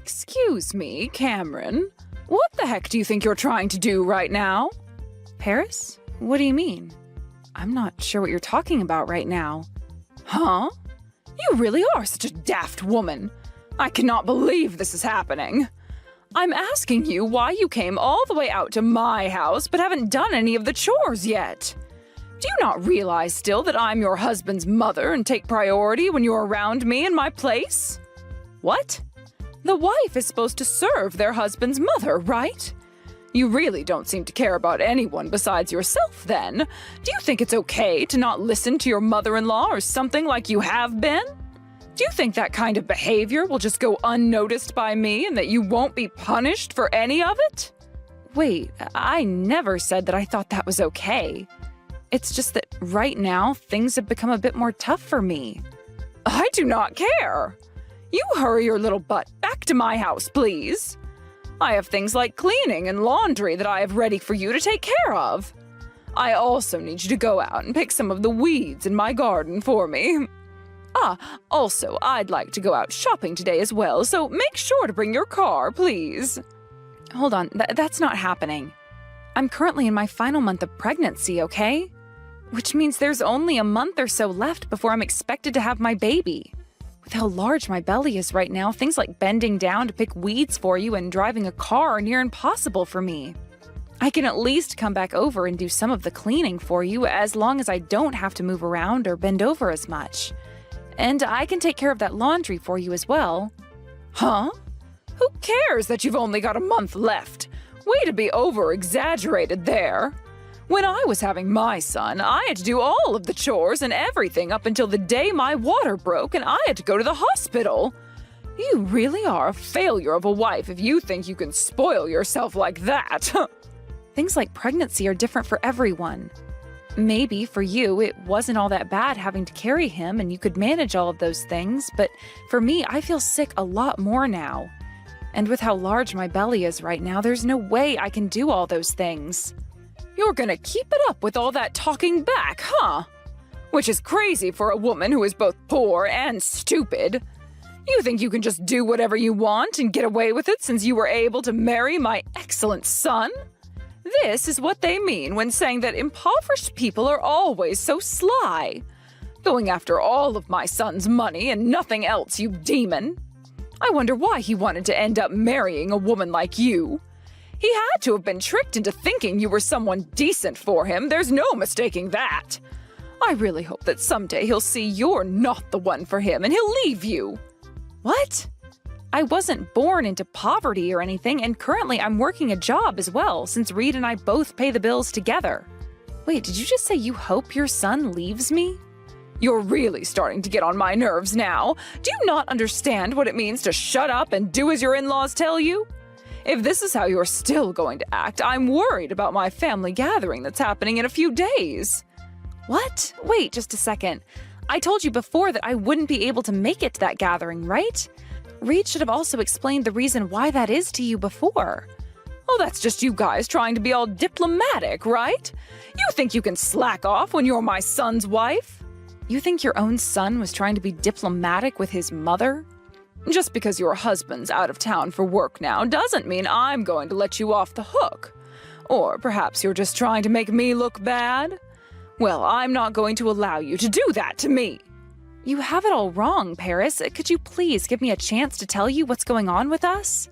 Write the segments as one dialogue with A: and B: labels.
A: Excuse me, Cameron. What the heck do you think you're trying to do right now? Paris? What do you mean? I'm not sure what you're talking about right now. Huh? You really are such a daft woman. I cannot believe this is happening. I'm asking you why you came all the way out to my house but haven't done any of the chores yet. Do you not realize still that I'm your husband's mother and take priority when you're around me in my place? What? The wife is supposed to serve their husband's mother, right? You really don't seem to care about anyone besides yourself, then. Do you think it's okay to not listen to your mother-in-law or something like you have been? Do you think that kind of behavior will just go unnoticed by me and that you won't be punished for any of it? Wait, I never said that I thought that was okay. It's just that right now, things have become a bit more tough for me. I do not care. You hurry your little butt back to my house, please. I have things like cleaning and laundry that I have ready for you to take care of. I also need you to go out and pick some of the weeds in my garden for me. Also, I'd like to go out shopping today as well, so make sure to bring your car, please. Hold on, that's not happening. I'm currently in my final month of pregnancy, okay? Which means there's only a month or so left before I'm expected to have my baby. With how large my belly is right now, things like bending down to pick weeds for you and driving a car are near impossible for me. I can at least come back over and do some of the cleaning for you as long as I don't have to move around or bend over as much. And I can take care of that laundry for you as well. Huh? Who cares that you've only got a month left? Way to be over-exaggerated there. When I was having my son, I had to do all of the chores and everything up until the day my water broke and I had to go to the hospital. You really are a failure of a wife if you think you can spoil yourself like that. Things like pregnancy are different for everyone. Maybe for you, it wasn't all that bad having to carry him and you could manage all of those things, but for me, I feel sick a lot more now. And with how large my belly is right now, there's no way I can do all those things. You're gonna keep it up with all that talking back, huh? Which is crazy for a woman who is both poor and stupid. You think you can just do whatever you want and get away with it since you were able to marry my excellent son? This is what they mean when saying that impoverished people are always so sly. Going after all of my son's money and nothing else, you demon. I wonder why he wanted to end up marrying a woman like you. He had to have been tricked into thinking you were someone decent for him. There's no mistaking that. I really hope that someday he'll see you're not the one for him and he'll leave you. What? I wasn't born into poverty or anything, and currently I'm working a job as well, since Reed and I both pay the bills together. Wait, did you just say you hope your son leaves me? You're really starting to get on my nerves now. Do you not understand what it means to shut up and do as your in-laws tell you? If this is how you're still going to act, I'm worried about my family gathering that's happening in a few days. What? Wait just a second. I told you before that I wouldn't be able to make it to that gathering, right? Reed should have also explained the reason why that is to you before. Oh, that's just you guys trying to be all diplomatic, right? You think you can slack off when you're my son's wife? You think your own son was trying to be diplomatic with his mother? Just because your husband's out of town for work now doesn't mean I'm going to let you off the hook. Or perhaps you're just trying to make me look bad? Well, I'm not going to allow you to do that to me. You have it all wrong, Paris. Could you please give me a chance to tell you what's going on with us?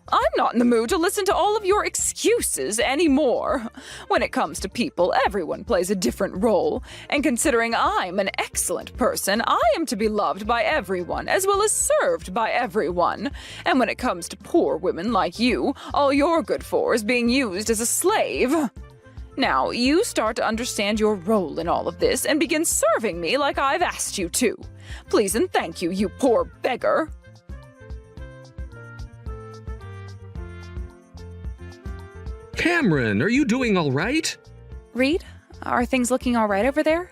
A: I'm not in the mood to listen to all of your excuses anymore. When it comes to people, everyone plays a different role. And considering I'm an excellent person, I am to be loved by everyone, as well as served by everyone. And when it comes to poor women like you, all you're good for is being used as a slave. Now, you start to understand your role in all of this and begin serving me like I've asked you to. Please and thank you, you poor beggar.
B: Cameron, are you doing all right?
A: Reed, are things looking all right over there?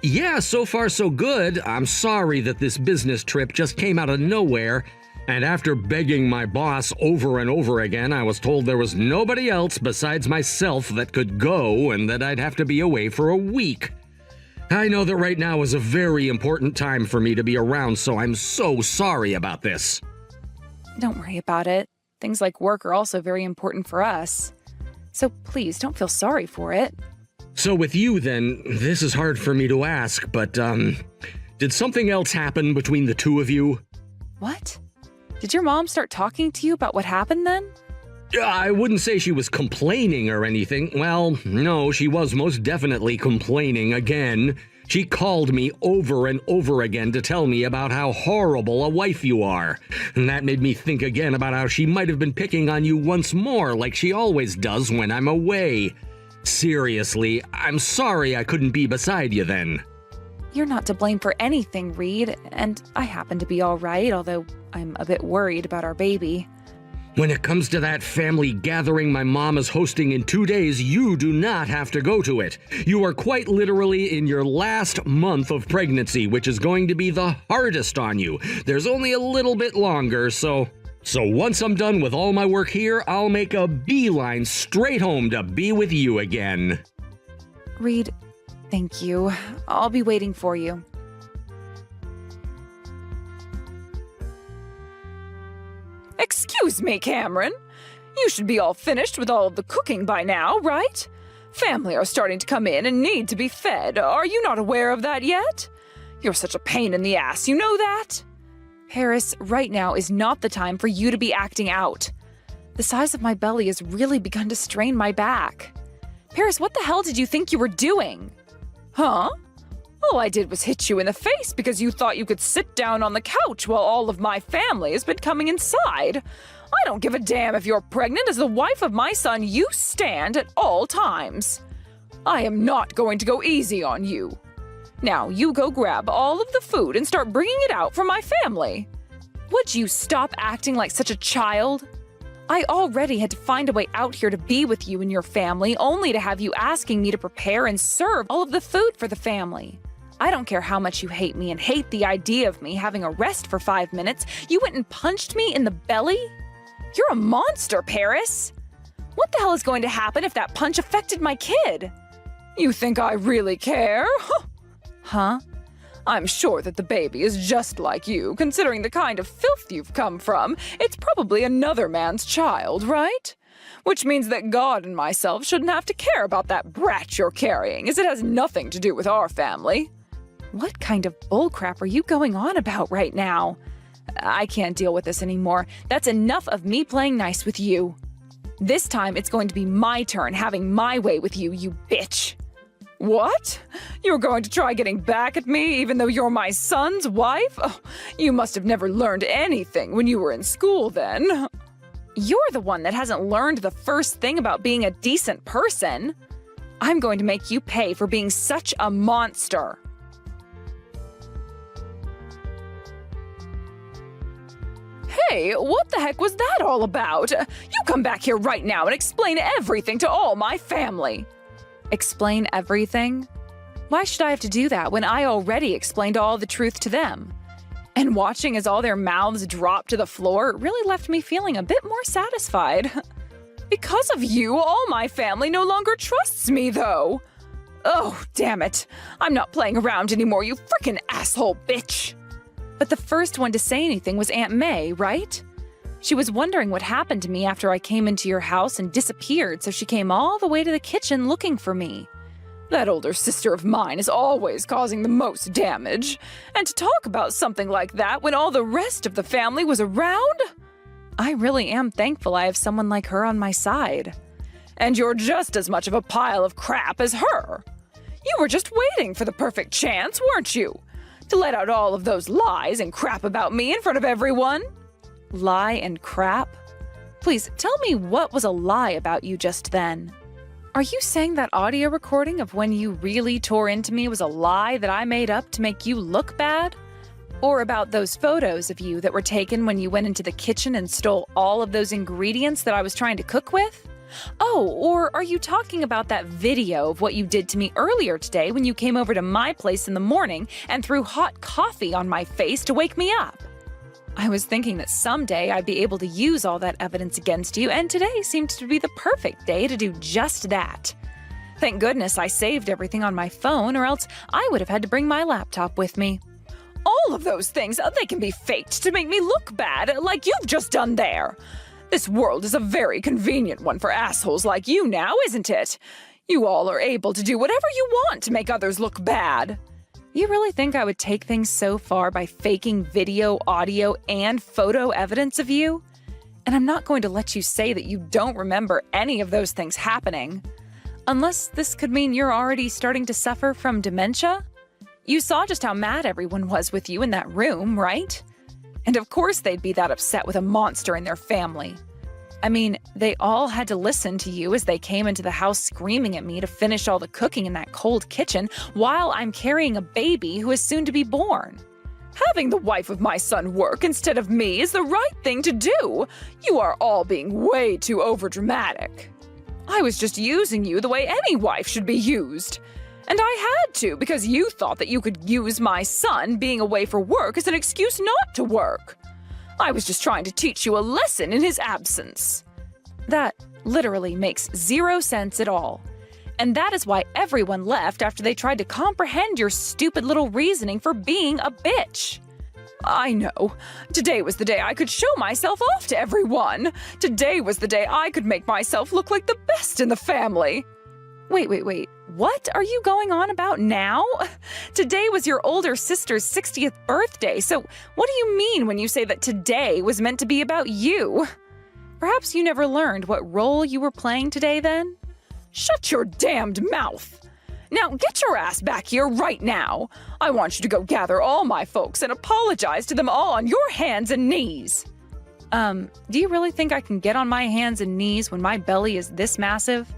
B: Yeah, so far so good. I'm sorry that this business trip just came out of nowhere. And after begging my boss over and over again, I was told there was nobody else besides myself that could go and that I'd have to be away for a week. I know that right now is a very important time for me to be around, so I'm so sorry about this.
A: Don't worry about it. Things like work are also very important for us. So please don't feel sorry for it.
B: So with you then, this is hard for me to ask, but, did something else happen between the two of you?
A: What? Did your mom start talking to you about what happened then?
B: I wouldn't say she was complaining or anything. Well, no, she was most definitely complaining again. She called me over and over again to tell me about how horrible a wife you are. And that made me think again about how she might have been picking on you once more, like she always does when I'm away. Seriously, I'm sorry I couldn't be beside you then.
A: You're not to blame for anything, Reed, and I happen to be all right, although I'm a bit worried about our baby.
B: When it comes to that family gathering my mom is hosting in 2 days, you do not have to go to it. You are quite literally in your last month of pregnancy, which is going to be the hardest on you. There's only a little bit longer, so once I'm done with all my work here, I'll make a beeline straight home to be with you again.
A: Reed, thank you. I'll be waiting for you. Excuse me, Cameron. You should be all finished with all of the cooking by now, right? Family are starting to come in and need to be fed. Are you not aware of that yet? You're such a pain in the ass, you know that? Paris, right now is not the time for you to be acting out. The size of my belly has really begun to strain my back. Paris, what the hell did you think you were doing? Huh? All I did was hit you in the face because you thought you could sit down on the couch while all of my family has been coming inside. I don't give a damn if you're pregnant. As the wife of my son, you stand at all times. I am not going to go easy on you. Now, you go grab all of the food and start bringing it out for my family. Would you stop acting like such a child? I already had to find a way out here to be with you and your family, only to have you asking me to prepare and serve all of the food for the family. I don't care how much you hate me and hate the idea of me having a rest for 5 minutes. You went and punched me in the belly? You're a monster, Paris. What the hell is going to happen if that punch affected my kid? You think I really care? Huh? I'm sure that the baby is just like you, considering the kind of filth you've come from. It's probably another man's child, right? Which means that God and myself shouldn't have to care about that brat you're carrying, as it has nothing to do with our family. What kind of bullcrap are you going on about right now? I can't deal with this anymore. That's enough of me playing nice with you. This time it's going to be my turn having my way with you, you bitch. What? You're going to try getting back at me even though you're my son's wife? Oh, you must have never learned anything when you were in school then. You're the one that hasn't learned the first thing about being a decent person. I'm going to make you pay for being such a monster. Hey, what the heck was that all about? You come back here right now and explain everything to all my family. Explain everything? Why should I have to do that when I already explained all the truth to them? And watching as all their mouths dropped to the floor really left me feeling a bit more satisfied. Because of you, all my family no longer trusts me, though. Oh, damn it. I'm not playing around anymore, you frickin' asshole bitch. But the first one to say anything was Aunt May, right? She was wondering what happened to me after I came into your house and disappeared, so she came all the way to the kitchen looking for me. That older sister of mine is always causing the most damage. And to talk about something like that when all the rest of the family was around? I really am thankful I have someone like her on my side. And you're just as much of a pile of crap as her. You were just waiting for the perfect chance, weren't you? To let out all of those lies and crap about me in front of everyone? Lie and crap? Please, tell me what was a lie about you just then. Are you saying that audio recording of when you really tore into me was a lie that I made up to make you look bad? Or about those photos of you that were taken when you went into the kitchen and stole all of those ingredients that I was trying to cook with? Oh, or are you talking about that video of what you did to me earlier today when you came over to my place in the morning and threw hot coffee on my face to wake me up? I was thinking that someday I'd be able to use all that evidence against you, and today seemed to be the perfect day to do just that. Thank goodness I saved everything on my phone, or else I would have had to bring my laptop with me. All of those things, they can be faked to make me look bad, like you've just done there. This world is a very convenient one for assholes like you now, isn't it? You all are able to do whatever you want to make others look bad. You really think I would take things so far by faking video, audio, and photo evidence of you? And I'm not going to let you say that you don't remember any of those things happening. Unless this could mean you're already starting to suffer from dementia? You saw just how mad everyone was with you in that room, right? And of course they'd be that upset with a monster in their family. I mean, they all had to listen to you as they came into the house screaming at me to finish all the cooking in that cold kitchen while I'm carrying a baby who is soon to be born. Having the wife of my son work instead of me is the right thing to do. You are all being way too overdramatic. I was just using you the way any wife should be used. And I had to because you thought that you could use my son being away for work as an excuse not to work. I was just trying to teach you a lesson in his absence. That literally makes 0 sense at all. And that is why everyone left after they tried to comprehend your stupid little reasoning for being a bitch. I know. Today was the day I could show myself off to everyone. Today was the day I could make myself look like the best in the family. Wait. What are you going on about now? Today was your older sister's 60th birthday, so what do you mean when you say that today was meant to be about you? Perhaps you never learned what role you were playing today then? Shut your damned mouth! Now get your ass back here right now! I want you to go gather all my folks and apologize to them all on your hands and knees! Do you really think I can get on my hands and knees when my belly is this massive?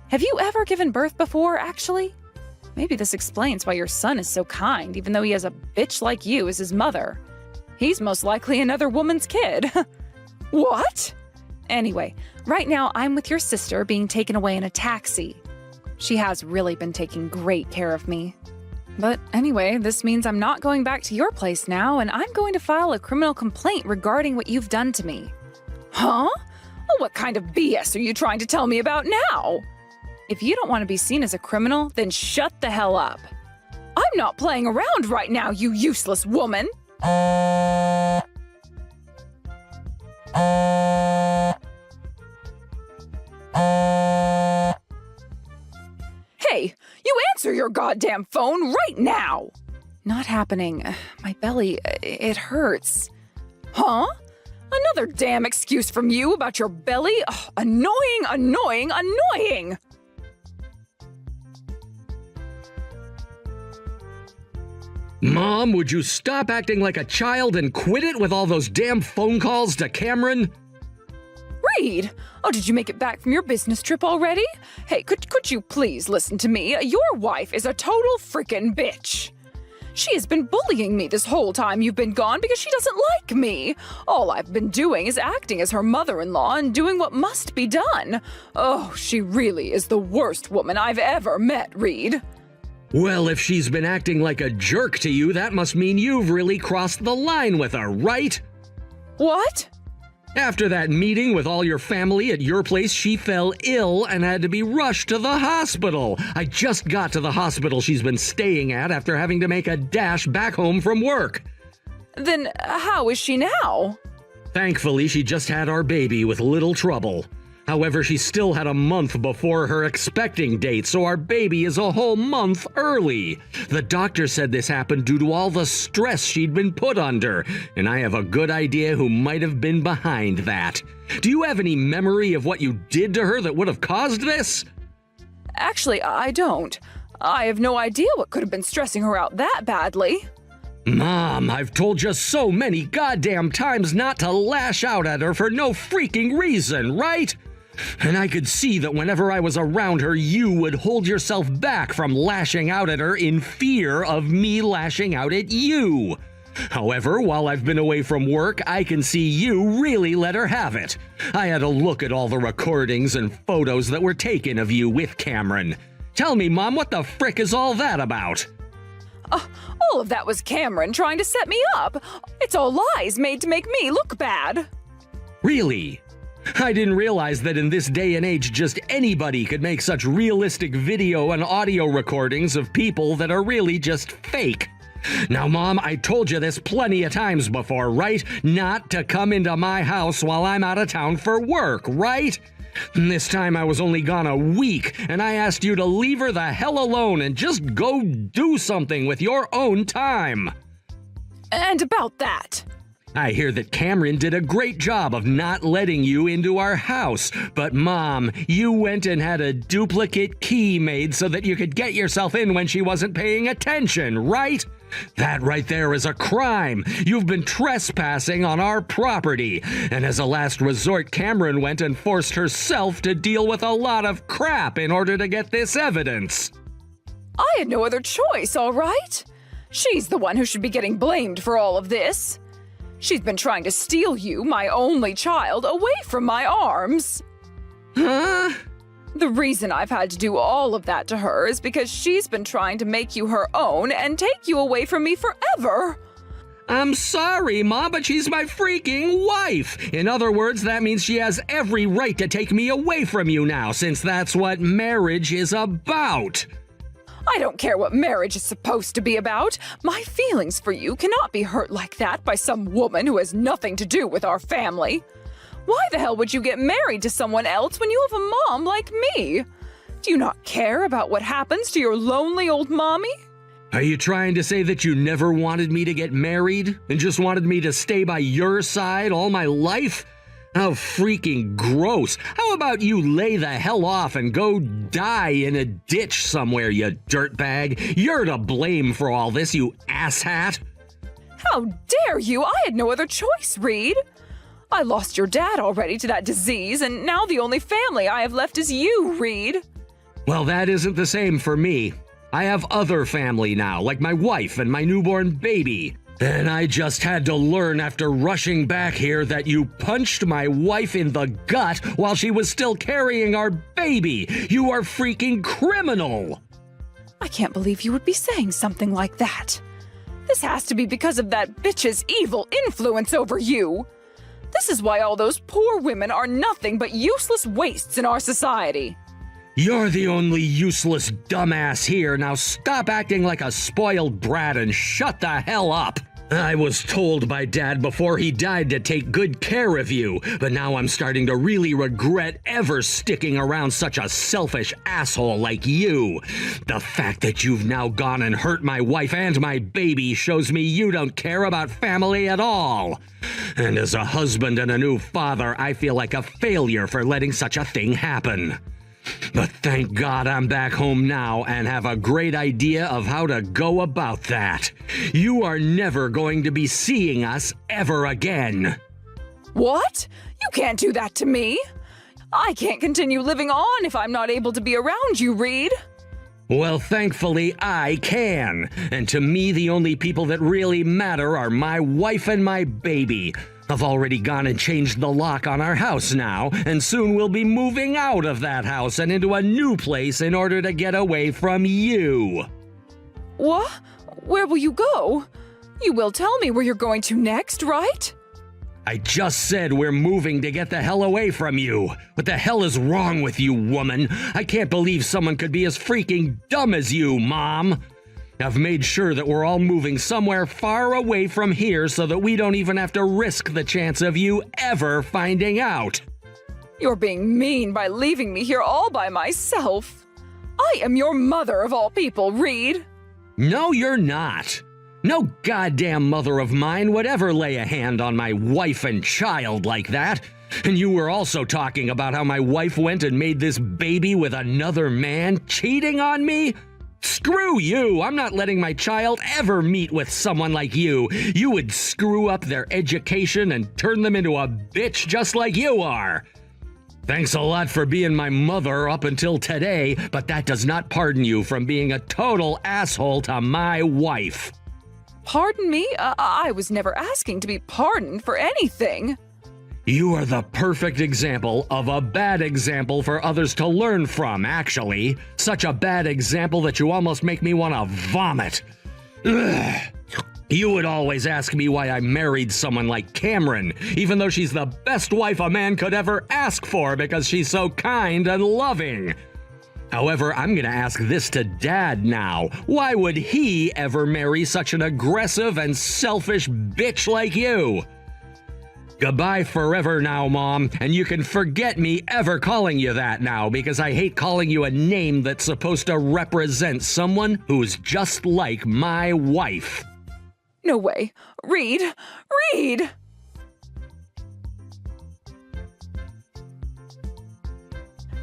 A: Have you ever given birth before, actually? Maybe this explains why your son is so kind, even though he has a bitch like you as his mother. He's most likely another woman's kid. What? Anyway, right now I'm with your sister being taken away in a taxi. She has really been taking great care of me. But anyway, this means I'm not going back to your place now, and I'm going to file a criminal complaint regarding what you've done to me. Huh? Well, what kind of BS are you trying to tell me about now? If you don't want to be seen as a criminal, then shut the hell up. I'm not playing around right now, you useless woman! Hey, you answer your goddamn phone right now! Not happening. My belly, it hurts. Huh? Another damn excuse from you about your belly? Ugh, annoying!
B: Mom, would you stop acting like a child and quit it with all those damn phone calls to Cameron?
A: Reed! Oh, did you make it back from your business trip already? Hey, could you please listen to me? Your wife is a total frickin' bitch. She has been bullying me this whole time you've been gone because she doesn't like me. All I've been doing is acting as her mother-in-law and doing what must be done. Oh, she really is the worst woman I've ever met, Reed.
B: Well, if she's been acting like a jerk to you, that must mean you've really crossed the line with her, right?
A: What?
B: After that meeting with all your family at your place, she fell ill and had to be rushed to the hospital. I just got to the hospital she's been staying at after having to make a dash back home from work.
A: Then how is she now?
B: Thankfully, she just had our baby with little trouble. However, she still had a month before her expecting date, so our baby is a whole month early. The doctor said this happened due to all the stress she'd been put under, and I have a good idea who might have been behind that. Do you have any memory of what you did to her that would have caused this?
A: Actually, I don't. I have no idea what could have been stressing her out that badly.
B: Mom, I've told you so many goddamn times not to lash out at her for no freaking reason, right? And I could see that whenever I was around her, you would hold yourself back from lashing out at her in fear of me lashing out at you. However, while I've been away from work, I can see you really let her have it. I had a look at all the recordings and photos that were taken of you with Cameron. Tell me, Mom, what the frick is all that about?
A: All of that was Cameron trying to set me up. It's all lies made to make me look bad.
B: Really? I didn't realize that in this day and age just anybody could make such realistic video and audio recordings of people that are really just fake. Now, Mom, I told you this plenty of times before, right? Not to come into my house while I'm out of town for work, right? This time I was only gone a week, and I asked you to leave her the hell alone and just go do something with your own time.
A: And about that.
B: I hear that Cameron did a great job of not letting you into our house, but Mom, you went and had a duplicate key made so that you could get yourself in when she wasn't paying attention, right? That right there is a crime. You've been trespassing on our property, and as a last resort, Cameron went and forced herself to deal with a lot of crap in order to get this evidence.
A: I had no other choice, all right? She's the one who should be getting blamed for all of this. She's been trying to steal you, my only child, away from my arms.
B: Huh?
A: The reason I've had to do all of that to her is because she's been trying to make you her own and take you away from me forever.
B: I'm sorry, Ma, but she's my freaking wife. In other words, that means she has every right to take me away from you now, since that's what marriage is about.
A: I don't care what marriage is supposed to be about. My feelings for you cannot be hurt like that by some woman who has nothing to do with our family. Why the hell would you get married to someone else when you have a mom like me? Do you not care about what happens to your lonely old mommy?
B: Are you trying to say that you never wanted me to get married and just wanted me to stay by your side all my life? How freaking gross. How about you lay the hell off and go die in a ditch somewhere, you dirtbag? You're to blame for all this, you asshat.
A: How dare you? I had no other choice, Reed. I lost your dad already to that disease, and now the only family I have left is you, Reed.
B: Well, that isn't the same for me. I have other family now, like my wife and my newborn baby. And I just had to learn after rushing back here that you punched my wife in the gut while she was still carrying our baby. You are freaking criminal.
A: I can't believe you would be saying something like that. This has to be because of that bitch's evil influence over you. This is why all those poor women are nothing but useless wastes in our society.
B: You're the only useless dumbass here. Now stop acting like a spoiled brat and shut the hell up. I was told by Dad before he died to take good care of you, but now I'm starting to really regret ever sticking around such a selfish asshole like you. The fact that you've now gone and hurt my wife and my baby shows me you don't care about family at all. And as a husband and a new father, I feel like a failure for letting such a thing happen. But thank God I'm back home now and have a great idea of how to go about that. You are never going to be seeing us ever again.
A: What? You can't do that to me. I can't continue living on if I'm not able to be around you, Reed.
B: Well, thankfully, I can. And to me, the only people that really matter are my wife and my baby. I've already gone and changed the lock on our house now, and soon we'll be moving out of that house and into a new place in order to get away from you.
A: What? Where will you go? You will tell me where you're going to next, right?
B: I just said we're moving to get the hell away from you. What the hell is wrong with you, woman? I can't believe someone could be as freaking dumb as you, Mom. I've made sure that we're all moving somewhere far away from here so that we don't even have to risk the chance of you ever finding out.
A: You're being mean by leaving me here all by myself. I am your mother of all people, Reed.
B: No, you're not. No goddamn mother of mine would ever lay a hand on my wife and child like that. And you were also talking about how my wife went and made this baby with another man, cheating on me? Screw you! I'm not letting my child ever meet with someone like you. You would screw up their education and turn them into a bitch just like you are. Thanks a lot for being my mother up until today, but that does not pardon you from being a total asshole to my wife.
A: Pardon me? I was never asking to be pardoned for anything.
B: You are the perfect example of a bad example for others to learn from, actually. Such a bad example that you almost make me want to vomit. Ugh. You would always ask me why I married someone like Cameron, even though she's the best wife a man could ever ask for because she's so kind and loving. However, I'm going to ask this to Dad now. Why would he ever marry such an aggressive and selfish bitch like you? Goodbye forever now, Mom, and you can forget me ever calling you that now because I hate calling you a name that's supposed to represent someone who's just like my wife.
A: No way. Reed! Reed!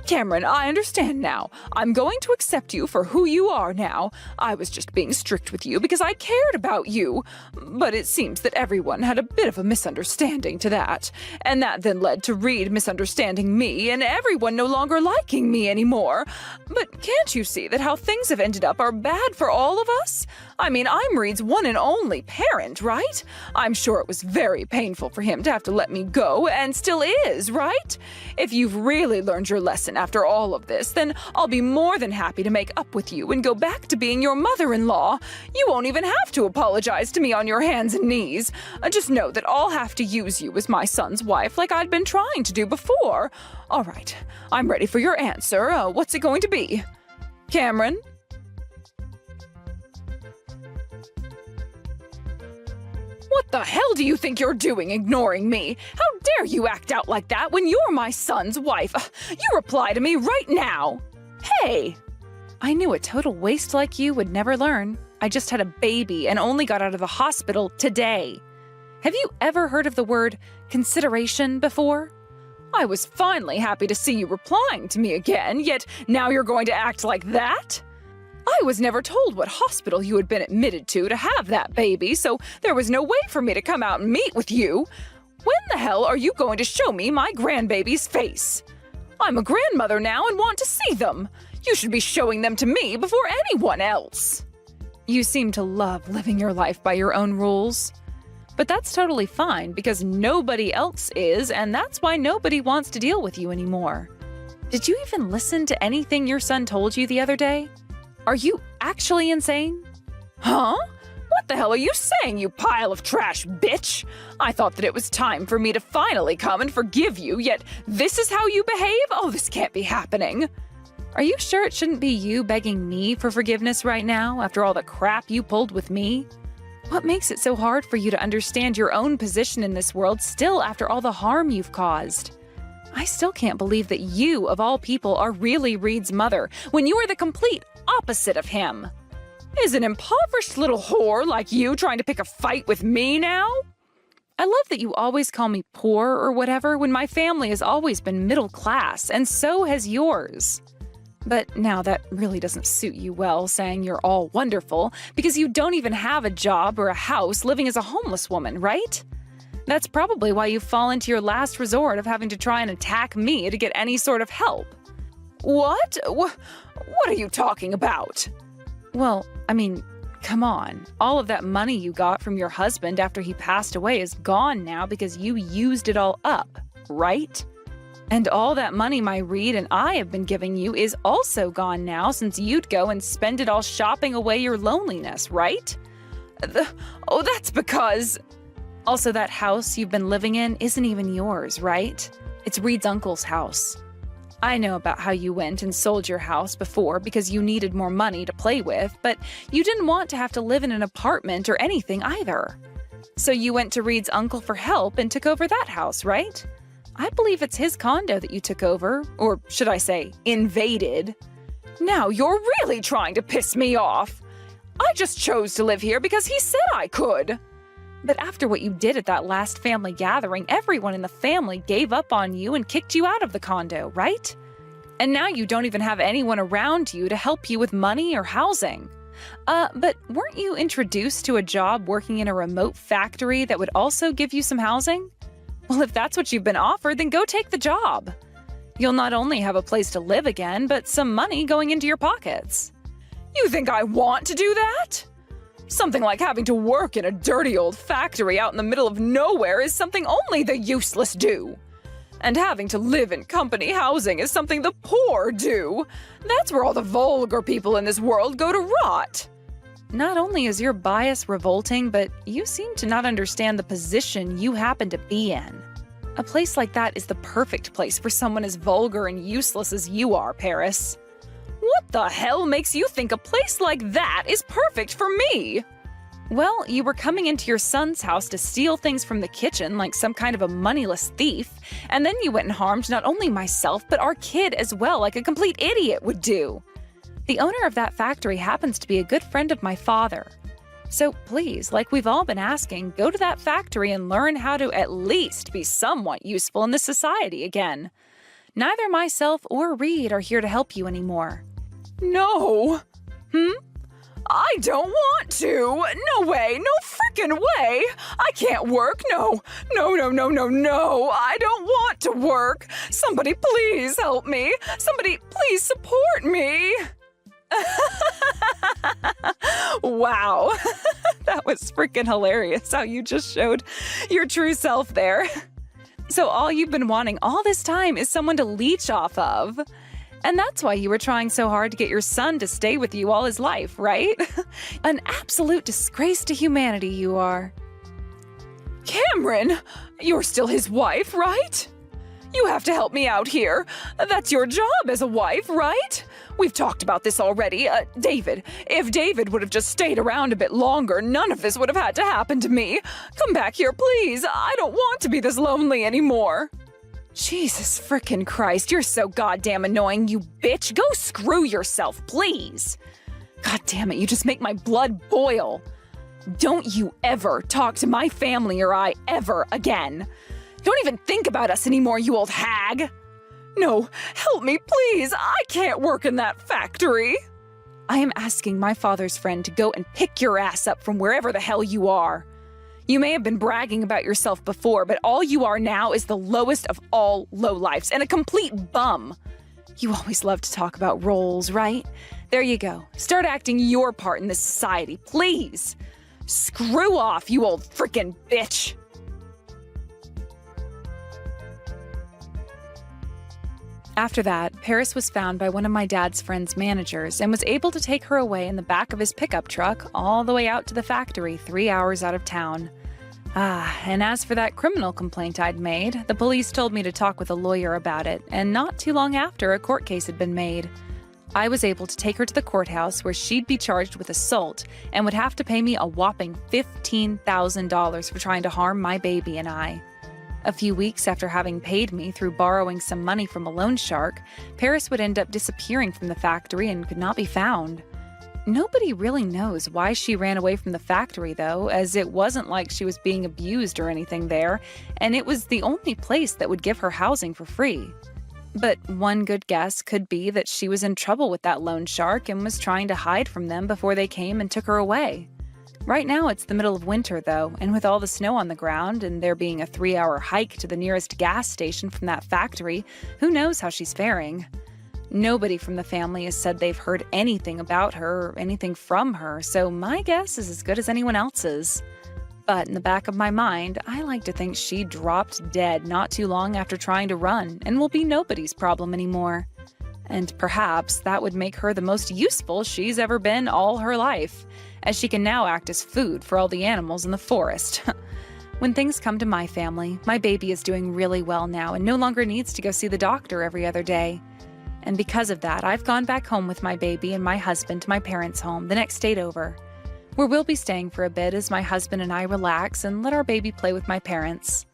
A: Cameron, I understand now. I'm going to accept you for who you are now. I was just being strict with you because I cared about you. But it seems that everyone had a bit of a misunderstanding to that. And that then led to Reed misunderstanding me and everyone no longer liking me anymore. But can't you see that how things have ended up are bad for all of us? I mean, I'm Reed's one and only parent, right? I'm sure it was very painful for him to have to let me go, and still is, right? If you've really learned your lesson after all of this, then I'll be more than happy to make up with you and go back to being your mother-in-law. You won't even have to apologize to me on your hands and knees. Just know that I'll have to use you as my son's wife like I'd been trying to do before. All right, I'm ready for your answer. What's it going to be? Cameron? What the hell do you think you're doing ignoring me? How dare you act out like that when you're my son's wife? You reply to me right now. Hey! I knew a total waste like you would never learn. I just had a baby and only got out of the hospital today. Have you ever heard of the word consideration before? I was finally happy to see you replying to me again, yet now you're going to act like that? I was never told what hospital you had been admitted to have that baby, so there was no way for me to come out and meet with you. When the hell are you going to show me my grandbaby's face? I'm a grandmother now and want to see them. You should be showing them to me before anyone else. You seem to love living your life by your own rules. But that's totally fine because nobody else is, and that's why nobody wants to deal with you anymore. Did you even listen to anything your son told you the other day? Are you actually insane? Huh? What the hell are you saying, you pile of trash, bitch? I thought that it was time for me to finally come and forgive you, yet this is how you behave? Oh, this can't be happening. Are you sure it shouldn't be you begging me for forgiveness right now after all the crap you pulled with me? What makes it so hard for you to understand your own position in this world still after all the harm you've caused? I still can't believe that you, of all people, are really Reed's mother when you are the complete opposite of him. Is an impoverished little whore like you trying to pick a fight with me now? I love that you always call me poor or whatever when my family has always been middle class, and so has yours. But now that really doesn't suit you well, saying you're all wonderful, because you don't even have a job or a house living as a homeless woman, right? That's probably why you fall into your last resort of having to try and attack me to get any sort of help. What? What are you talking about? Well, I mean, come on. All of that money you got from your husband after he passed away is gone now because you used it all up, right? And all that money my Reed and I have been giving you is also gone now since you'd go and spend it all shopping away your loneliness, right? Oh, that's because… Also, that house you've been living in isn't even yours, right? It's Reed's uncle's house. I know about how you went and sold your house before because you needed more money to play with, but you didn't want to have to live in an apartment or anything either. So you went to Reed's uncle for help and took over that house, right? I believe it's his condo that you took over, or should I say, invaded. Now you're really trying to piss me off. I just chose to live here because he said I could. But after what you did at that last family gathering, everyone in the family gave up on you and kicked you out of the condo, right? And now you don't even have anyone around you to help you with money or housing. But weren't you introduced to a job working in a remote factory that would also give you some housing? Well, if that's what you've been offered, then go take the job. You'll not only have a place to live again, but some money going into your pockets. You think I want to do that? Something like having to work in a dirty old factory out in the middle of nowhere is something only the useless do. And having to live in company housing is something the poor do. That's where all the vulgar people in this world go to rot. Not only is your bias revolting, but you seem to not understand the position you happen to be in. A place like that is the perfect place for someone as vulgar and useless as you are, Paris. What the hell makes you think a place like that is perfect for me? Well, you were coming into your son's house to steal things from the kitchen like some kind of a moneyless thief, and then you went and harmed not only myself but our kid as well, like a complete idiot would do. The owner of that factory happens to be a good friend of my father. So please, like we've all been asking, go to that factory and learn how to at least be somewhat useful in this society again. Neither myself or Reed are here to help you anymore. No. I don't want to. No way. No frickin' way. I can't work. No. I don't want to work. Somebody please help me. Somebody please support me. Wow. That was freaking hilarious how you just showed your true self there. So all you've been wanting all this time is someone to leech off of. And that's why you were trying so hard to get your son to stay with you all his life, right? An absolute disgrace to humanity you are. Cameron, you're still his wife, right? You have to help me out here. That's your job as a wife, right? We've talked about this already. David, if David would have just stayed around a bit longer, none of this would have had to happen to me. Come back here, please. I don't want to be this lonely anymore. Jesus frickin' Christ, you're so goddamn annoying, you bitch. Go screw yourself, please. God damn it, you just make my blood boil. Don't you ever talk to my family or I ever again. Don't even think about us anymore, you old hag. No, help me, please. I can't work in that factory. I am asking my father's friend to go and pick your ass up from wherever the hell you are. You may have been bragging about yourself before, but all you are now is the lowest of all lowlifes and a complete bum. You always love to talk about roles, right? There you go. Start acting your part in this society, please. Screw off, you old frickin' bitch. After that, Paris was found by one of my dad's friend's managers and was able to take her away in the back of his pickup truck all the way out to the factory 3 hours out of town. And as for that criminal complaint I'd made, the police told me to talk with a lawyer about it, and not too long after, a court case had been made. I was able to take her to the courthouse where she'd be charged with assault and would have to pay me a whopping $15,000 for trying to harm my baby and I. A few weeks after having paid me through borrowing some money from a loan shark, Paris would end up disappearing from the factory and could not be found. Nobody really knows why she ran away from the factory, though, as it wasn't like she was being abused or anything there, and it was the only place that would give her housing for free. But one good guess could be that she was in trouble with that loan shark and was trying to hide from them before they came and took her away. Right now it's the middle of winter, though, and with all the snow on the ground and there being a 3-hour hike to the nearest gas station from that factory, who knows how she's faring? Nobody from the family has said they've heard anything about her or anything from her, so my guess is as good as anyone else's. But in the back of my mind, I like to think she dropped dead not too long after trying to run and will be nobody's problem anymore. And perhaps that would make her the most useful she's ever been all her life, as she can now act as food for all the animals in the forest. When things come to my family, my baby is doing really well now and no longer needs to go see the doctor every other day. And because of that, I've gone back home with my baby and my husband to my parents' home, the next state over, where we'll be staying for a bit as my husband and I relax and let our baby play with my parents.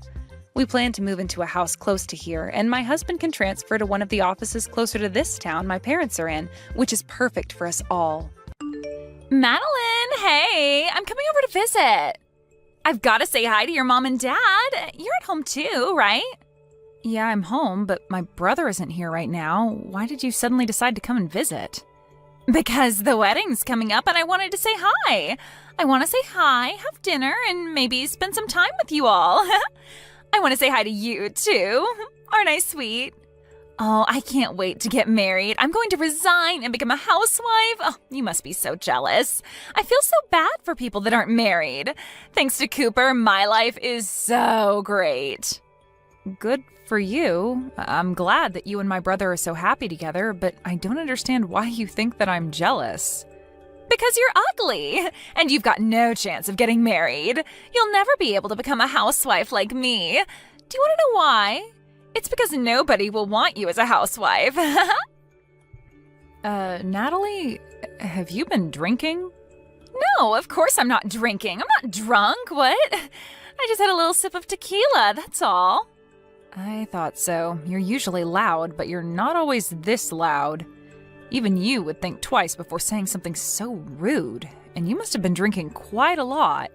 A: We plan to move into a house close to here, and my husband can transfer to one of the offices closer to this town my parents are in, which is perfect for us all.
C: Madeline, hey, I'm coming over to visit. I've got to say hi to your mom and dad. You're at home too, right?
A: Yeah, I'm home, but my brother isn't here right now. Why did you suddenly decide to come and visit?
C: Because the wedding's coming up and I wanted to say hi. I want to say hi, have dinner, and maybe spend some time with you all. I want to say hi to you too. Aren't I sweet? Oh, I can't wait to get married. I'm going to resign and become a housewife. Oh, you must be so jealous. I feel so bad for people that aren't married. Thanks to Cooper, my life is so great.
A: Good for you. I'm glad that you and my brother are so happy together, but I don't understand why you think that I'm jealous.
C: Because you're ugly, and you've got no chance of getting married. You'll never be able to become a housewife like me. Do you want to know why? It's because nobody will want you as a housewife.
A: Natalie, have you been drinking?
C: No, of course I'm not drinking. I'm not drunk, what? I just had a little sip of tequila, that's all.
A: I thought so. You're usually loud, but you're not always this loud. Even you would think twice before saying something so rude, and you must have been drinking quite a lot.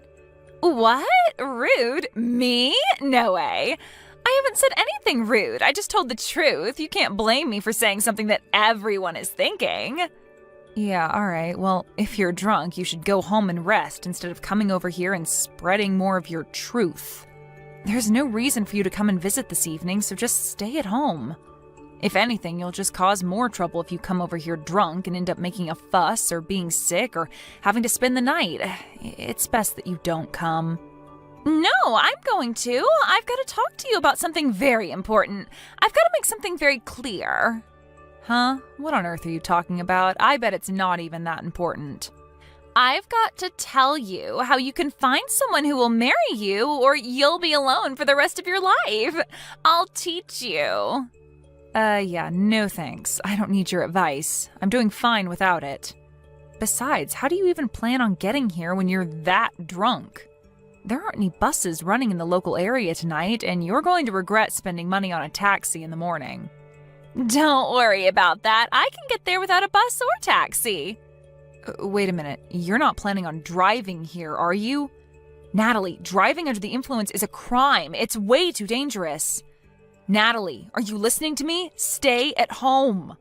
C: What? Rude? Me? No way. I haven't said anything rude. I just told the truth. You can't blame me for saying something that everyone is thinking.
A: Yeah, all right. Well, if you're drunk, you should go home and rest instead of coming over here and spreading more of your truth. There's no reason for you to come and visit this evening, so just stay at home. If anything, you'll just cause more trouble if you come over here drunk and end up making a fuss or being sick or having to spend the night. It's best that you don't come.
C: No, I'm going to. I've got to talk to you about something very important. I've got to make something very clear.
A: Huh? What on earth are you talking about? I bet it's not even that important.
C: I've got to tell you how you can find someone who will marry you or you'll be alone for the rest of your life. I'll teach you.
A: Yeah, no thanks. I don't need your advice. I'm doing fine without it. Besides, how do you even plan on getting here when you're that drunk? There aren't any buses running in the local area tonight, and you're going to regret spending money on a taxi in the morning.
C: Don't worry about that. I can get there without a bus or taxi.
A: Wait a minute. You're not planning on driving here, are you? Natalie, driving under the influence is a crime. It's way too dangerous. Natalie, are you listening to me? Stay at home.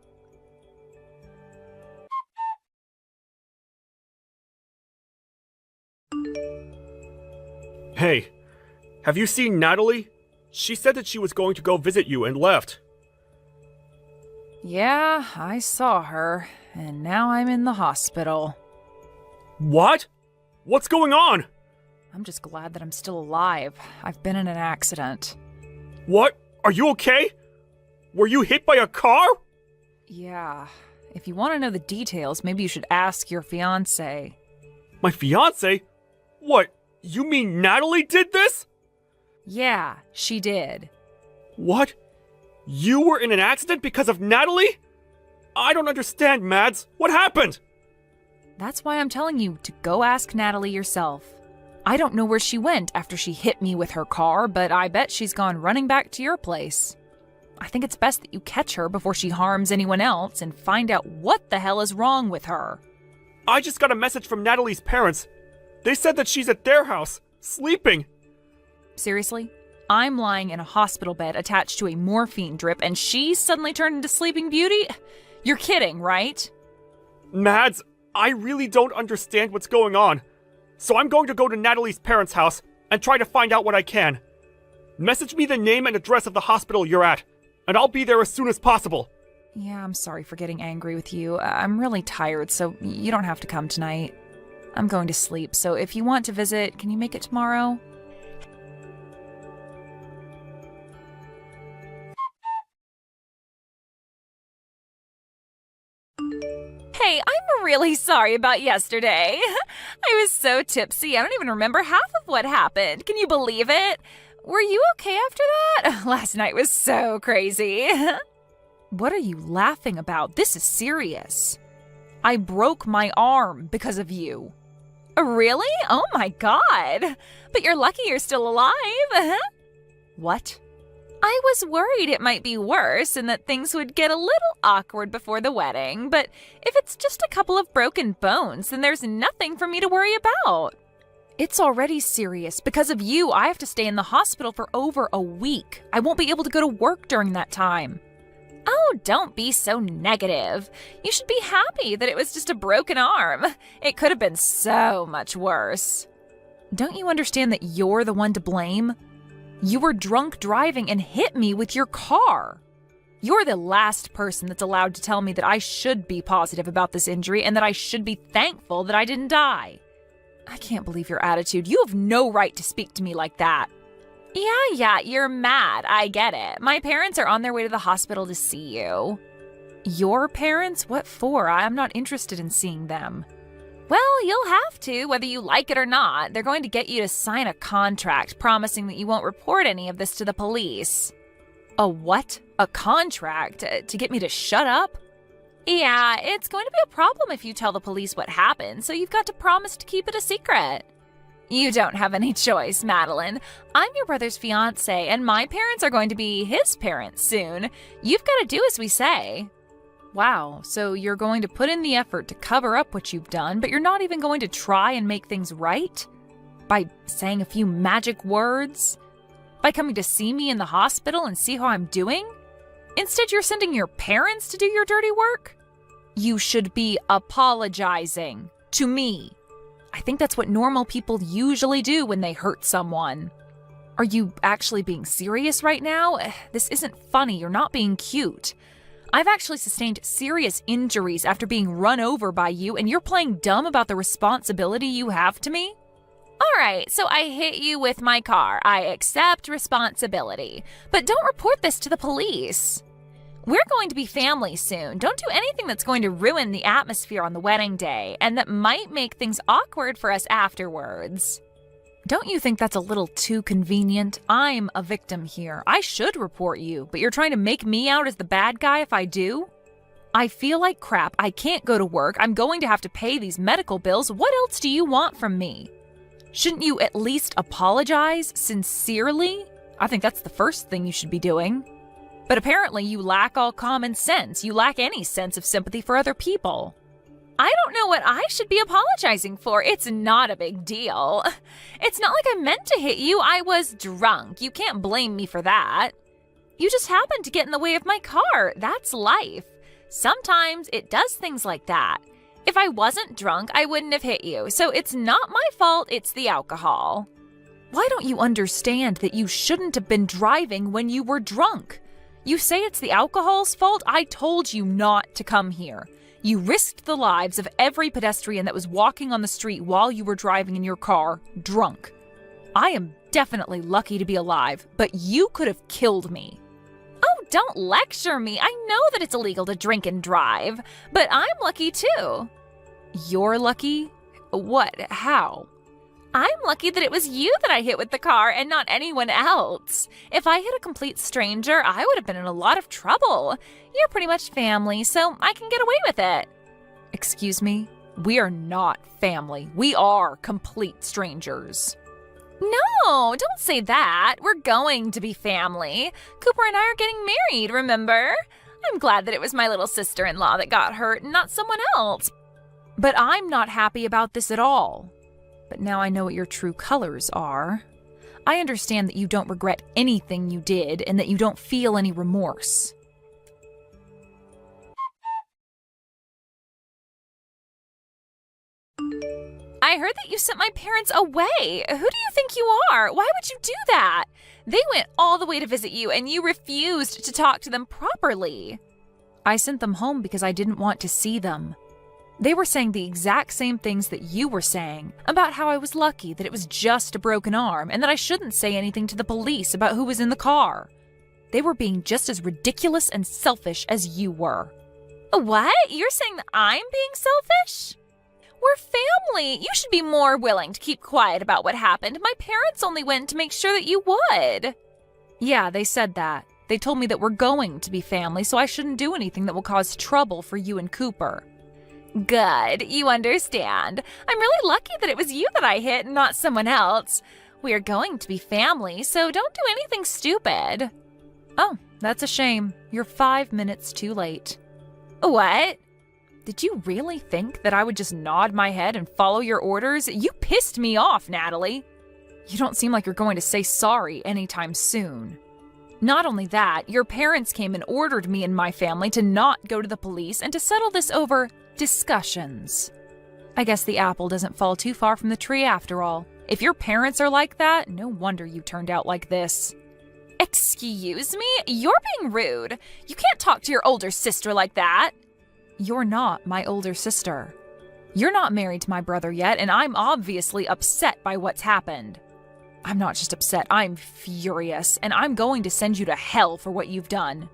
D: Hey, have you seen Natalie? She said that she was going to go visit you and left.
A: Yeah, I saw her, and now I'm in the hospital.
D: What? What's going on?
A: I'm just glad that I'm still alive. I've been in an accident.
D: What? Are you okay? Were you hit by a car?
A: Yeah. If you want to know the details, maybe you should ask your fiancé.
D: My fiancé? What? You mean Natalie did this?
A: Yeah, she did.
D: What? You were in an accident because of Natalie? I don't understand, Mads. What happened?
A: That's why I'm telling you to go ask Natalie yourself. I don't know where she went after she hit me with her car, but I bet she's gone running back to your place. I think it's best that you catch her before she harms anyone else and find out what the hell is wrong with her.
D: I just got a message from Natalie's parents. They said that she's at their house, sleeping.
A: Seriously? I'm lying in a hospital bed attached to a morphine drip and she suddenly turned into Sleeping Beauty? You're kidding, right?
D: Mads, I really don't understand what's going on. So I'm going to go to Natalie's parents' house and try to find out what I can. Message me the name and address of the hospital you're at, and I'll be there as soon as possible.
A: Yeah, I'm sorry for getting angry with you. I'm really tired, so you don't have to come tonight. I'm going to sleep, so if you want to visit, can you make it tomorrow?
C: Hey, I'm really sorry about yesterday. I was so tipsy, I don't even remember half of what happened. Can you believe it? Were you okay after that? Last night was so crazy.
A: What are you laughing about? This is serious. I broke my arm because of you.
C: Really? Oh my god. But you're lucky you're still alive.
A: What?
C: I was worried it might be worse and that things would get a little awkward before the wedding, but if it's just a couple of broken bones, then there's nothing for me to worry about.
A: It's already serious. Because of you, I have to stay in the hospital for over a week. I won't be able to go to work during that time.
C: Oh, don't be so negative. You should be happy that it was just a broken arm. It could have been so much worse.
A: Don't you understand that you're the one to blame? You were drunk driving and hit me with your car. You're the last person that's allowed to tell me that I should be positive about this injury and that I should be thankful that I didn't die. I can't believe your attitude. You have no right to speak to me like that.
C: Yeah, you're mad. I get it. My parents are on their way to the hospital to see you.
A: Your parents? What for? I'm not interested in seeing them.
C: Well, you'll have to, whether you like it or not. They're going to get you to sign a contract promising that you won't report any of this to the police.
A: A what? A contract? To get me to shut up?
C: Yeah, it's going to be a problem if you tell the police what happened, so you've got to promise to keep it a secret. You don't have any choice, Madeline. I'm your brother's fiance, and my parents are going to be his parents soon. You've got to do as we say.
A: Wow, so you're going to put in the effort to cover up what you've done, but you're not even going to try and make things right? By saying a few magic words? By coming to see me in the hospital and see how I'm doing? Instead, you're sending your parents to do your dirty work? You should be apologizing to me. I think that's what normal people usually do when they hurt someone. Are you actually being serious right now? This isn't funny. You're not being cute. I've actually sustained serious injuries after being run over by you, and you're playing dumb about the responsibility you have to me?
C: All right, so I hit you with my car. I accept responsibility. But don't report this to the police. We're going to be family soon. Don't do anything that's going to ruin the atmosphere on the wedding day and that might make things awkward for us afterwards.
A: Don't you think that's a little too convenient? I'm a victim here. I should report you, but you're trying to make me out as the bad guy if I do? I feel like crap. I can't go to work. I'm going to have to pay these medical bills. What else do you want from me? Shouldn't you at least apologize sincerely? I think that's the first thing you should be doing. But apparently you lack all common sense. You lack any sense of sympathy for other people.
C: I don't know what I should be apologizing for. It's not a big deal. It's not like I meant to hit you. I was drunk. You can't blame me for that. You just happened to get in the way of my car. That's life. Sometimes it does things like that. If I wasn't drunk, I wouldn't have hit you. So it's not my fault, it's the alcohol.
A: Why don't you understand that you shouldn't have been driving when you were drunk? You say it's the alcohol's fault? I told you not to come here. You risked the lives of every pedestrian that was walking on the street while you were driving in your car, drunk. I am definitely lucky to be alive, but you could have killed me.
C: Oh, don't lecture me. I know that it's illegal to drink and drive, but I'm lucky too.
A: You're lucky? What? How?
C: I'm lucky that it was you that I hit with the car and not anyone else. If I hit a complete stranger, I would have been in a lot of trouble. You're pretty much family, so I can get away with it.
A: Excuse me? We are not family. We are complete strangers.
C: No, don't say that. We're going to be family. Cooper and I are getting married, remember? I'm glad that it was my little sister-in-law that got hurt and not someone else.
A: But I'm not happy about this at all. But now I know what your true colors are. I understand that you don't regret anything you did and that you don't feel any remorse.
C: I heard that you sent my parents away. Who do you think you are? Why would you do that? They went all the way to visit you and you refused to talk to them properly.
A: I sent them home because I didn't want to see them. They were saying the exact same things that you were saying about how I was lucky that it was just a broken arm and that I shouldn't say anything to the police about who was in the car. They were being just as ridiculous and selfish as you were.
C: What? You're saying that I'm being selfish? We're family. You should be more willing to keep quiet about what happened. My parents only went to make sure that you would.
A: Yeah, they said that. They told me that we're going to be family, so I shouldn't do anything that will cause trouble for you and Cooper.
C: Good, you understand. I'm really lucky that it was you that I hit and not someone else. We are going to be family, so don't do anything stupid.
A: Oh, that's a shame. You're 5 minutes too late.
C: What?
A: Did you really think that I would just nod my head and follow your orders? You pissed me off, Natalie. You don't seem like you're going to say sorry anytime soon. Not only that, your parents came and ordered me and my family to not go to the police and to settle this over discussions. I guess the apple doesn't fall too far from the tree after all. If your parents are like that, no wonder you turned out like this.
C: Excuse me? You're being rude. You can't talk to your older sister like that.
A: You're not my older sister. You're not married to my brother yet, and I'm obviously upset by what's happened. I'm not just upset, I'm furious, and I'm going to send you to hell for what you've done.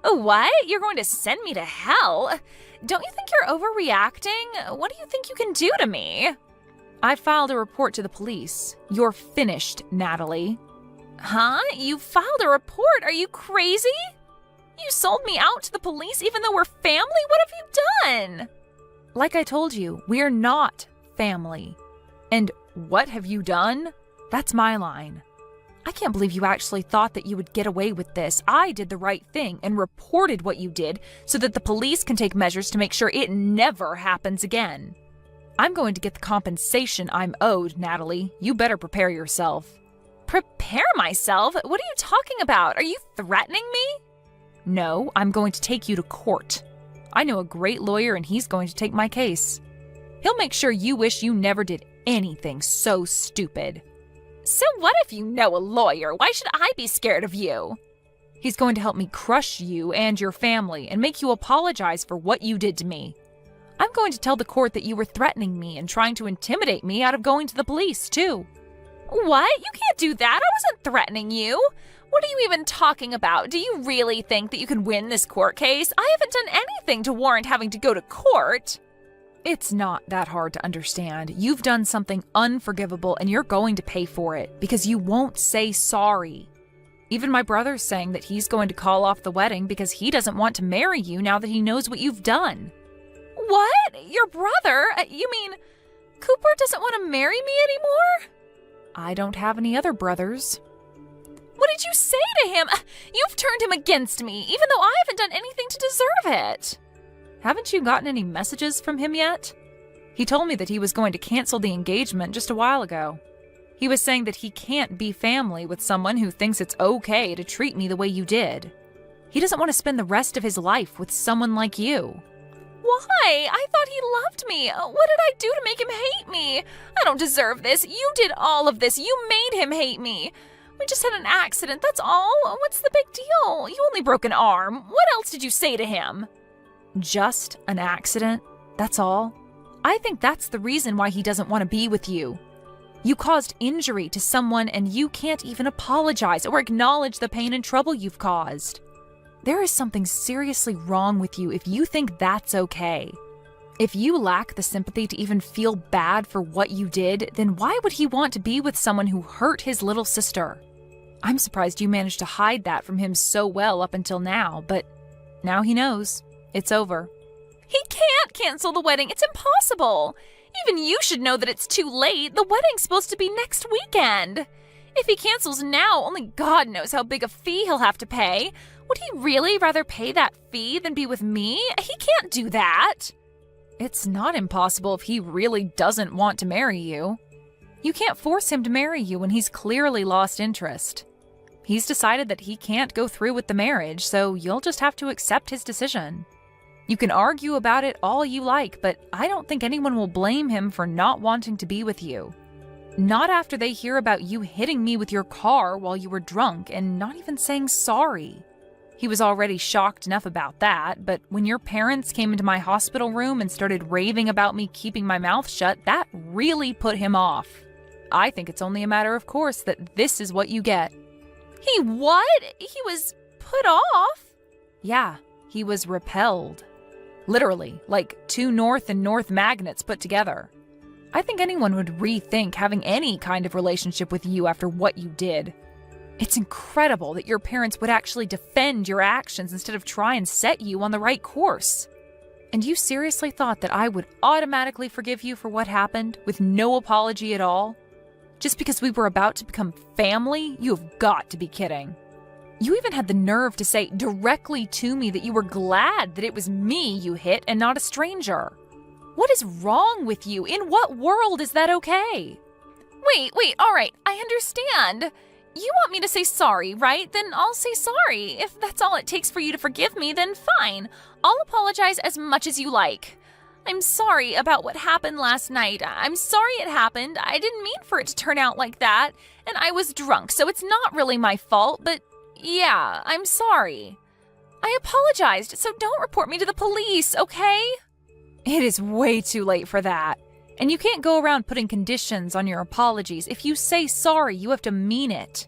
C: What? You're going to send me to hell? Don't you think you're overreacting? What do you think you can do to me?
A: I filed a report to the police. You're finished, Natalie.
C: Huh? You filed a report? Are you crazy? You sold me out to the police even though we're family? What have you done?
A: Like I told you, we're not family. And what have you done? That's my line. I can't believe you actually thought that you would get away with this. I did the right thing and reported what you did so that the police can take measures to make sure it never happens again. I'm going to get the compensation I'm owed, Natalie. You better prepare yourself.
C: Prepare myself? What are you talking about? Are you threatening me?
A: No, I'm going to take you to court. I know a great lawyer and he's going to take my case. He'll make sure you wish you never did anything so stupid.
C: So what if you know a lawyer? Why should I be scared of you?
A: He's going to help me crush you and your family and make you apologize for what you did to me. I'm going to tell the court that you were threatening me and trying to intimidate me out of going to the police, too.
C: What? You can't do that. I wasn't threatening you. What are you even talking about? Do you really think that you can win this court case? I haven't done anything to warrant having to go to court.
A: It's not that hard to understand. You've done something unforgivable and you're going to pay for it because you won't say sorry. Even my brother's saying that he's going to call off the wedding because he doesn't want to marry you now that he knows what you've done.
C: What? Your brother? You mean Cooper doesn't want to marry me anymore?
A: I don't have any other brothers.
C: What did you say to him? You've turned him against me, even though I haven't done anything to deserve it.
A: Haven't you gotten any messages from him yet? He told me that he was going to cancel the engagement just a while ago. He was saying that he can't be family with someone who thinks it's okay to treat me the way you did. He doesn't want to spend the rest of his life with someone like you.
C: Why? I thought he loved me. What did I do to make him hate me? I don't deserve this. You did all of this. You made him hate me. We just had an accident, that's all. What's the big deal? You only broke an arm. What else did you say to him?
A: Just an accident? That's all? I think that's the reason why he doesn't want to be with you. You caused injury to someone and you can't even apologize or acknowledge the pain and trouble you've caused. There is something seriously wrong with you if you think that's okay. If you lack the sympathy to even feel bad for what you did, then why would he want to be with someone who hurt his little sister? I'm surprised you managed to hide that from him so well up until now, but now he knows. It's over.
C: He can't cancel the wedding. It's impossible. Even you should know that it's too late. The wedding's supposed to be next weekend. If he cancels now, only God knows how big a fee he'll have to pay. Would he really rather pay that fee than be with me? He can't do that.
A: It's not impossible if he really doesn't want to marry you. You can't force him to marry you when he's clearly lost interest. He's decided that he can't go through with the marriage, so you'll just have to accept his decision. You can argue about it all you like, but I don't think anyone will blame him for not wanting to be with you. Not after they hear about you hitting me with your car while you were drunk and not even saying sorry. He was already shocked enough about that, but when your parents came into my hospital room and started raving about me keeping my mouth shut, that really put him off. I think it's only a matter of course that this is what you get.
C: He what? He was put off?
A: Yeah, he was repelled. Literally, like two north and north magnets put together. I think anyone would rethink having any kind of relationship with you after what you did. It's incredible that your parents would actually defend your actions instead of try and set you on the right course. And you seriously thought that I would automatically forgive you for what happened with no apology at all? Just because we were about to become family? You have got to be kidding. You even had the nerve to say directly to me that you were glad that it was me you hit and not a stranger. What is wrong with you? In what world is that okay?
C: Wait, all right, I understand. You want me to say sorry, right? Then I'll say sorry. If that's all it takes for you to forgive me, then fine. I'll apologize as much as you like. I'm sorry about what happened last night. I'm sorry it happened. I didn't mean for it to turn out like that. And I was drunk, so it's not really my fault, but yeah, I'm sorry. I apologized, so don't report me to the police, okay?
A: It is way too late for that. And you can't go around putting conditions on your apologies. If you say sorry, you have to mean it.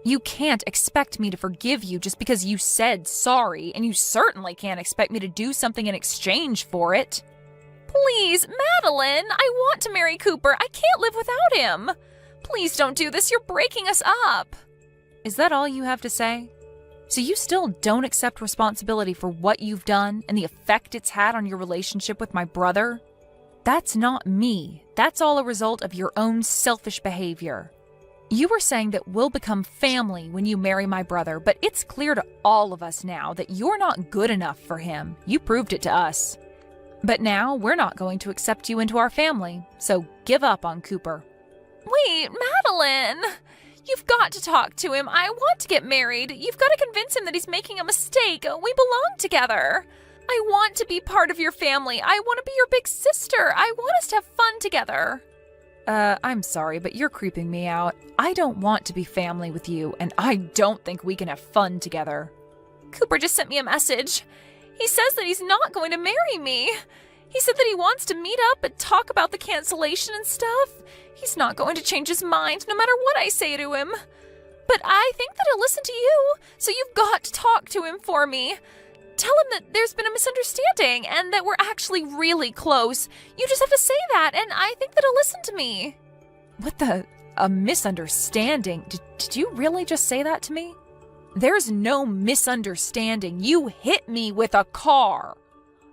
A: You can't expect me to forgive you just because you said sorry, and you certainly can't expect me to do something in exchange for it.
C: Please, Madeline, I want to marry Cooper. I can't live without him. Please don't do this. You're breaking us up.
A: Is that all you have to say?
C: So you still don't accept responsibility for what you've done and the effect it's had on your relationship with my brother? That's not me. That's all a result of your own selfish behavior. You were saying that we'll become family when you marry my brother, but it's clear to all of us now that you're not good enough for him. You proved it to us. But now we're not going to accept you into our family, so give up on Cooper.
E: Wait, Madeline! You've got to talk to him. I want to get married. You've got to convince him that he's making a mistake. We belong together. I want to be part of your family. I want to be your big sister. I want us to have fun together.
C: I'm sorry, but you're creeping me out. I don't want to be family with you, and I don't think we can have fun together.
E: Cooper just sent me a message. He says that he's not going to marry me. He said that he wants to meet up and talk about the cancellation and stuff. He's not going to change his mind no matter what I say to him. But I think that he'll listen to you, so you've got to talk to him for me. Tell him that there's been a misunderstanding and that we're actually really close. You just have to say that, and I think that he'll listen to me.
C: What the? A misunderstanding? Did you really just say that to me? There's no misunderstanding. You hit me with a car.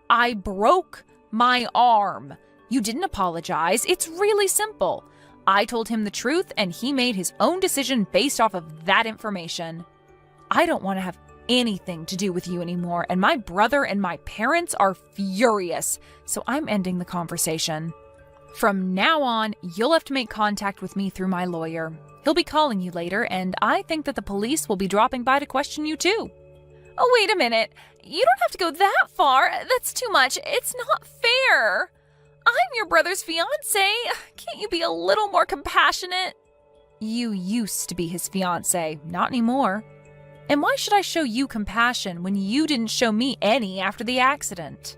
C: I broke my arm. You didn't apologize. It's really simple. I told him the truth, and he made his own decision based off of that information. I don't want to have anything to do with you anymore, and my brother and my parents are furious, so I'm ending the conversation. From now on, you'll have to make contact with me through my lawyer. He'll be calling you later, and I think that the police will be dropping by to question you too.
E: Oh, wait a minute. You don't have to go that far. That's too much. It's not fair. I'm your brother's fiancé. Can't you be a little more compassionate?
C: You used to be his fiancé, not anymore. And why should I show you compassion when you didn't show me any after the accident?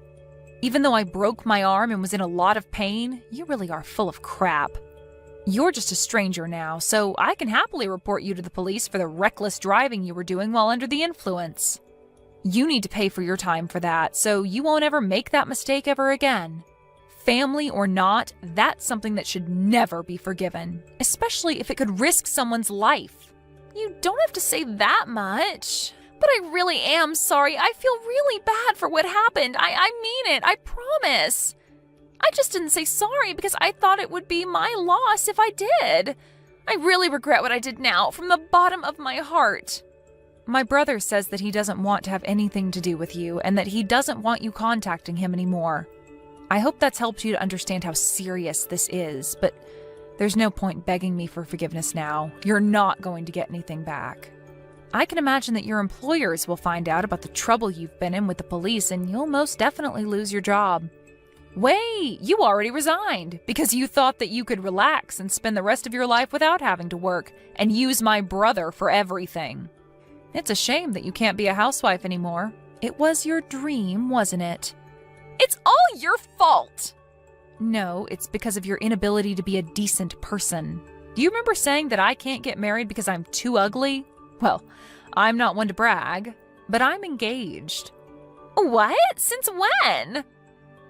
C: Even though I broke my arm and was in a lot of pain, you really are full of crap. You're just a stranger now, so I can happily report you to the police for the reckless driving you were doing while under the influence. You need to pay for your time for that, so you won't ever make that mistake ever again. Family or not, that's something that should never be forgiven, especially if it could risk someone's life.
E: You don't have to say that much. But I really am sorry. I feel really bad for what happened. I mean it. I promise. I just didn't say sorry because I thought it would be my loss if I did. I really regret what I did now, from the bottom of my heart.
C: My brother says that he doesn't want to have anything to do with you and that he doesn't want you contacting him anymore. I hope that's helped you to understand how serious this is, but there's no point begging me for forgiveness now. You're not going to get anything back. I can imagine that your employers will find out about the trouble you've been in with the police, and you'll most definitely lose your job. Wait, you already resigned because you thought that you could relax and spend the rest of your life without having to work and use my brother for everything. It's a shame that you can't be a housewife anymore. It was your dream, wasn't it?
E: It's all your fault!
C: No, it's because of your inability to be a decent person. Do you remember saying that I can't get married because I'm too ugly? Well, I'm not one to brag, but I'm engaged.
E: What? Since when?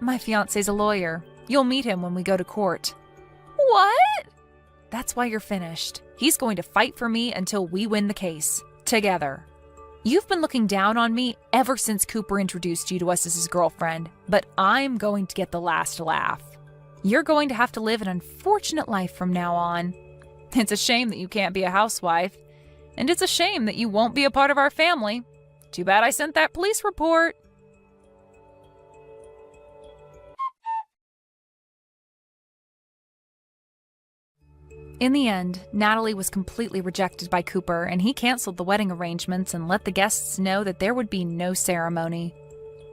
C: My fiancé's a lawyer. You'll meet him when we go to court.
E: What?
C: That's why you're finished. He's going to fight for me until we win the case. Together. You've been looking down on me ever since Cooper introduced you to us as his girlfriend, but I'm going to get the last laugh. You're going to have to live an unfortunate life from now on. It's a shame that you can't be a housewife. And it's a shame that you won't be a part of our family. Too bad I sent that police report. In the end, Natalie was completely rejected by Cooper, and he canceled the wedding arrangements and let the guests know that there would be no ceremony.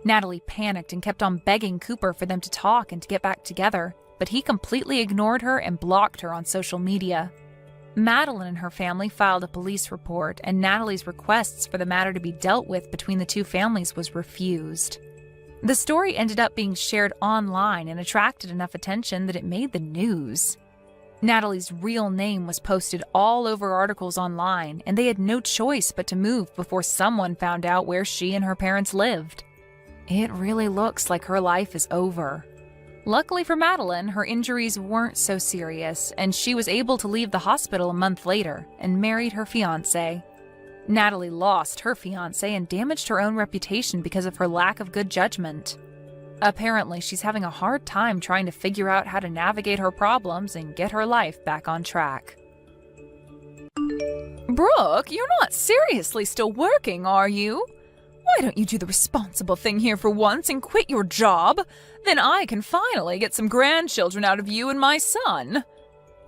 C: Natalie panicked and kept on begging Cooper for them to talk and to get back together, but he completely ignored her and blocked her on social media. Madeline and her family filed a police report, and Natalie's requests for the matter to be dealt with between the two families was refused. The story ended up being shared online and attracted enough attention that it made the news. Natalie's real name was posted all over articles online, and they had no choice but to move before someone found out where she and her parents lived. It really looks like her life is over. Luckily for Madeline, her injuries weren't so serious, and she was able to leave the hospital a month later and married her fiancé. Natalie lost her fiancé and damaged her own reputation because of her lack of good judgment. Apparently, she's having a hard time trying to figure out how to navigate her problems and get her life back on track.
A: Brooke, you're not seriously still working, are you? Why don't you do the responsible thing here for once and quit your job? Then I can finally get some grandchildren out of you and my son.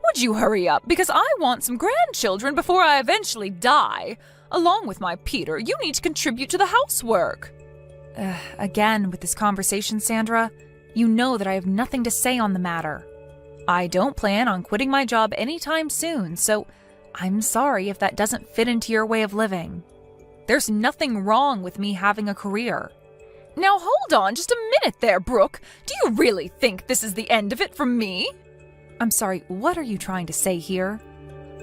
A: Would you hurry up, because I want some grandchildren before I eventually die. Along with my Peter, you need to contribute to the housework.
C: Again, with this conversation, Sandra, you know that I have nothing to say on the matter. I don't plan on quitting my job anytime soon, so I'm sorry if that doesn't fit into your way of living. There's nothing wrong with me having a career.
A: Now hold on just a minute there, Brooke. Do you really think this is the end of it for me?
C: I'm sorry, what are you trying to say here?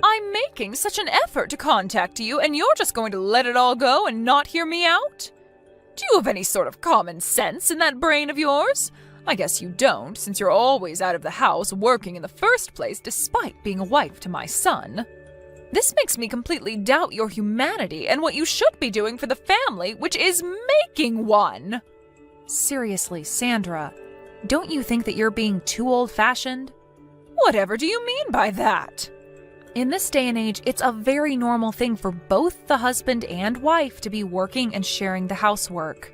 A: I'm making such an effort to contact you, and you're just going to let it all go and not hear me out? Do you have any sort of common sense in that brain of yours? I guess you don't, since you're always out of the house working in the first place despite being a wife to my son. This makes me completely doubt your humanity and what you should be doing for the family, which is making one.
C: Seriously, Sandra, don't you think that you're being too old-fashioned?
A: Whatever do you mean by that?
C: In this day and age, it's a very normal thing for both the husband and wife to be working and sharing the housework.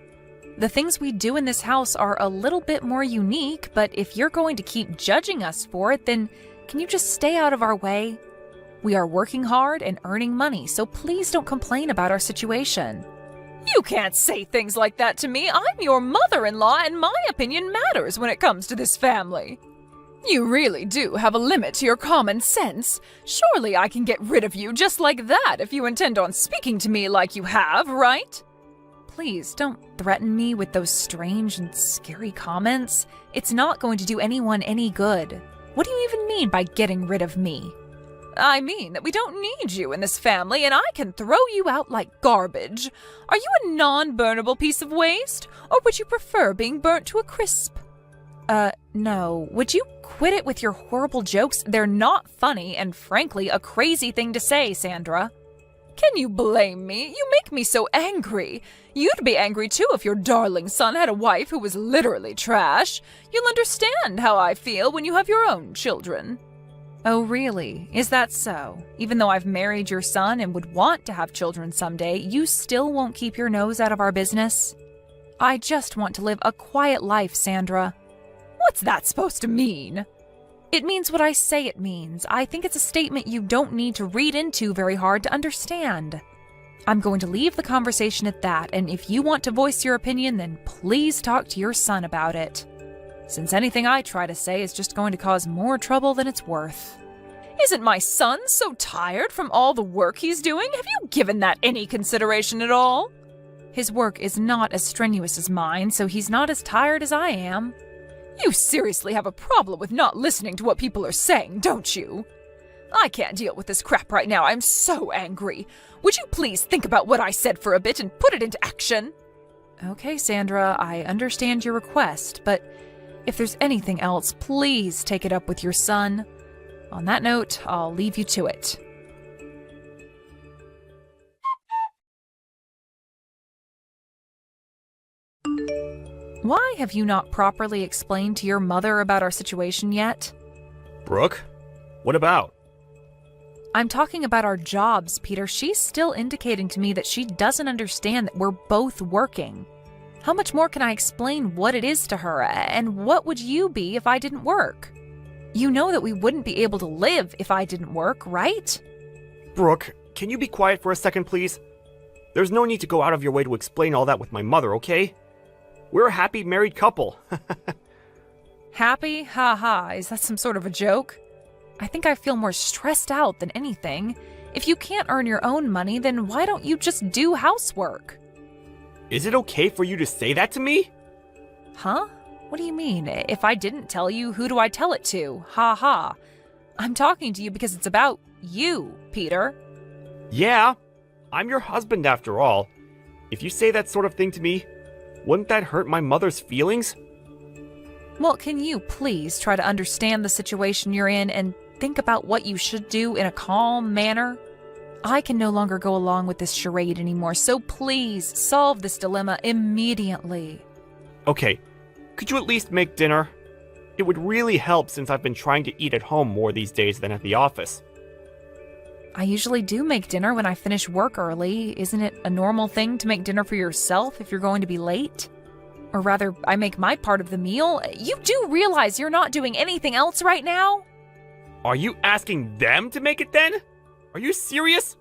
C: The things we do in this house are a little bit more unique, but if you're going to keep judging us for it, then can you just stay out of our way? We are working hard and earning money, so please don't complain about our situation.
A: You can't say things like that to me. I'm your mother-in-law, and my opinion matters when it comes to this family. You really do have a limit to your common sense. Surely I can get rid of you just like that if you intend on speaking to me like you have, right?
C: Please don't threaten me with those strange and scary comments. It's not going to do anyone any good. What do you even mean by getting rid of me?
A: I mean that we don't need you in this family, and I can throw you out like garbage. Are you a non-burnable piece of waste, or would you prefer being burnt to a crisp?
C: No. Would you quit it with your horrible jokes? They're not funny and, frankly, a crazy thing to say, Sandra.
A: Can you blame me? You make me so angry. You'd be angry too if your darling son had a wife who was literally trash. You'll understand how I feel when you have your own children.
C: Oh, really? Is that so? Even though I've married your son and would want to have children someday, you still won't keep your nose out of our business? I just want to live a quiet life, Sandra.
A: What's that supposed to mean?
C: It means what I say it means. I think it's a statement you don't need to read into very hard to understand. I'm going to leave the conversation at that, and if you want to voice your opinion, then please talk to your son about it. Since anything I try to say is just going to cause more trouble than it's worth.
A: Isn't my son so tired from all the work he's doing? Have you given that any consideration at all?
C: His work is not as strenuous as mine, so he's not as tired as I am.
A: You seriously have a problem with not listening to what people are saying, don't you? I can't deal with this crap right now. I'm so angry. Would you please think about what I said for a bit and put it into action?
C: Okay, Sandra, I understand your request, but if there's anything else, please take it up with your son. On that note, I'll leave you to it. Why have you not properly explained to your mother about our situation yet?
D: Brooke? What about?
C: I'm talking about our jobs, Peter. She's still indicating to me that she doesn't understand that we're both working. How much more can I explain what it is to her, and what would you be if I didn't work? You know that we wouldn't be able to live if I didn't work, right?
D: Brooke, can you be quiet for a second, please? There's no need to go out of your way to explain all that with my mother, okay? We're a happy married couple.
C: Happy? Ha ha. Is that some sort of a joke? I think I feel more stressed out than anything. If you can't earn your own money, then why don't you just do housework?
D: Is it okay for you to say that to me?
C: Huh? What do you mean? If I didn't tell you, who do I tell it to? Ha ha. I'm talking to you because it's about you, Peter.
D: Yeah, I'm your husband after all. If you say that sort of thing to me, wouldn't that hurt my mother's feelings?
C: Well, can you please try to understand the situation you're in and think about what you should do in a calm manner? I can no longer go along with this charade anymore, so please solve this dilemma immediately.
D: Okay, could you at least make dinner? It would really help since I've been trying to eat at home more these days than at the office.
C: I usually do make dinner when I finish work early. Isn't it a normal thing to make dinner for yourself if you're going to be late? Or rather, I make my part of the meal. You do realize you're not doing anything else right now?
D: Are you asking them to make it then? Are you serious?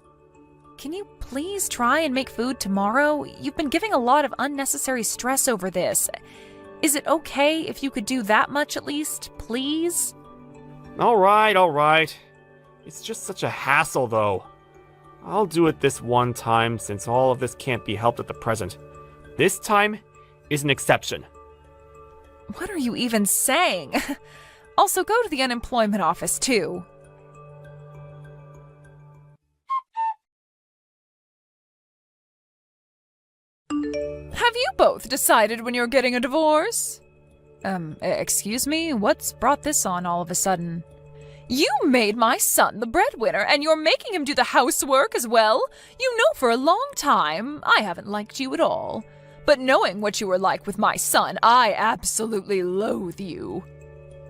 C: Can you please try and make food tomorrow? You've been giving a lot of unnecessary stress over this. Is it okay if you could do that much at least, please?
D: Alright. It's just such a hassle, though. I'll do it this one time since all of this can't be helped at the present. This time is an exception.
C: What are you even saying? Also, go to the unemployment office, too. Have you both decided when you're getting a divorce? Excuse me? What's brought this on all of a sudden? You made my son the breadwinner, and you're making him do the housework as well? You know for a long time I haven't liked you at all. But knowing what you were like with my son, I absolutely loathe you.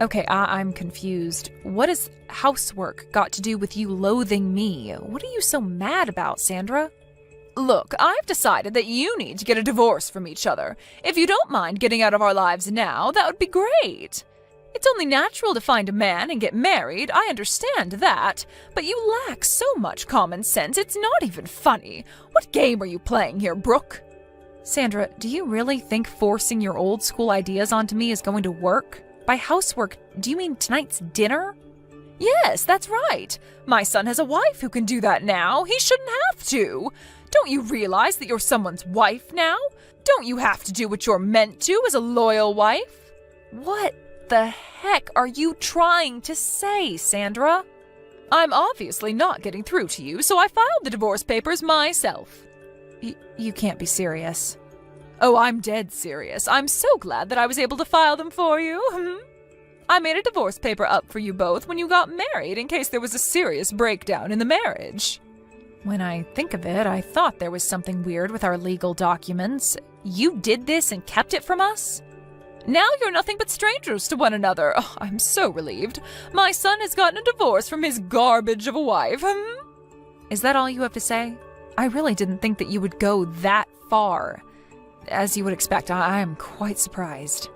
C: Okay, I'm confused. What has housework got to do with you loathing me? What are you so mad about, Sandra? Look, I've decided that you need to get a divorce from each other. If you don't mind getting out of our lives now, that would be great. It's only natural to find a man and get married, I understand that. But you lack so much common sense, it's not even funny. What game are you playing here, Brooke? Sandra, do you really think forcing your old school ideas onto me is going to work? By housework, do you mean tonight's dinner? Yes, that's right. My son has a wife who can do that now. He shouldn't have to. Don't you realize that you're someone's wife now? Don't you have to do what you're meant to as a loyal wife? What the heck are you trying to say, Sandra? I'm obviously not getting through to you, so I filed the divorce papers myself. You can't be serious. Oh, I'm dead serious. I'm so glad that I was able to file them for you. I made a divorce paper up for you both when you got married in case there was a serious breakdown in the marriage. When I think of it, I thought there was something weird with our legal documents. You did this and kept it from us? Now you're nothing but strangers to one another. Oh, I'm so relieved. My son has gotten a divorce from his garbage of a wife. Is that all you have to say? I really didn't think that you would go that far. As you would expect, I am quite surprised.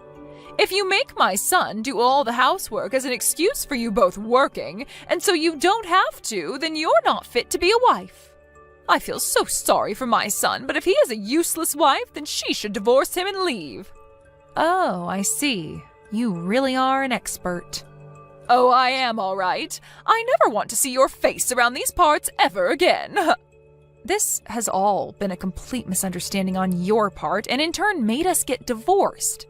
C: If you make my son do all the housework as an excuse for you both working, and so you don't have to, then you're not fit to be a wife. I feel so sorry for my son, but if he has a useless wife, then she should divorce him and leave. Oh, I see. You really are an expert. Oh, I am all right. I never want to see your face around these parts ever again. This has all been a complete misunderstanding on your part, and in turn made us get divorced.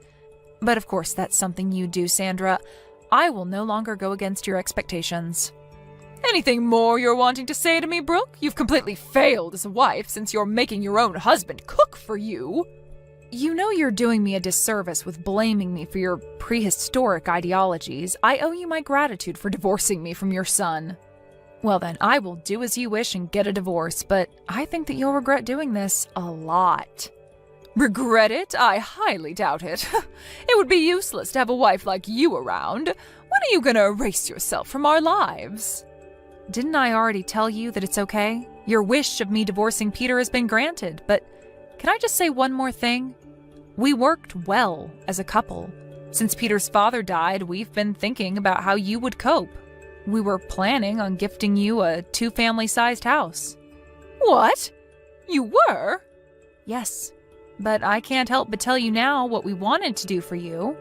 C: But of course, that's something you do, Sandra. I will no longer go against your expectations. Anything more you're wanting to say to me, Brooke? You've completely failed as a wife since you're making your own husband cook for you. You know you're doing me a disservice with blaming me for your prehistoric ideologies. I owe you my gratitude for divorcing me from your son. Well then, I will do as you wish and get a divorce, but I think that you'll regret doing this a lot. Regret it? I highly doubt it. It would be useless to have a wife like you around. When are you gonna erase yourself from our lives? Didn't I already tell you that it's okay? Your wish of me divorcing Peter has been granted, but can I just say one more thing? We worked well as a couple. Since Peter's father died, we've been thinking about how you would cope. We were planning on gifting you a 2-family-sized house. What? You were? Yes. But I can't help but tell you now what we wanted to do for you.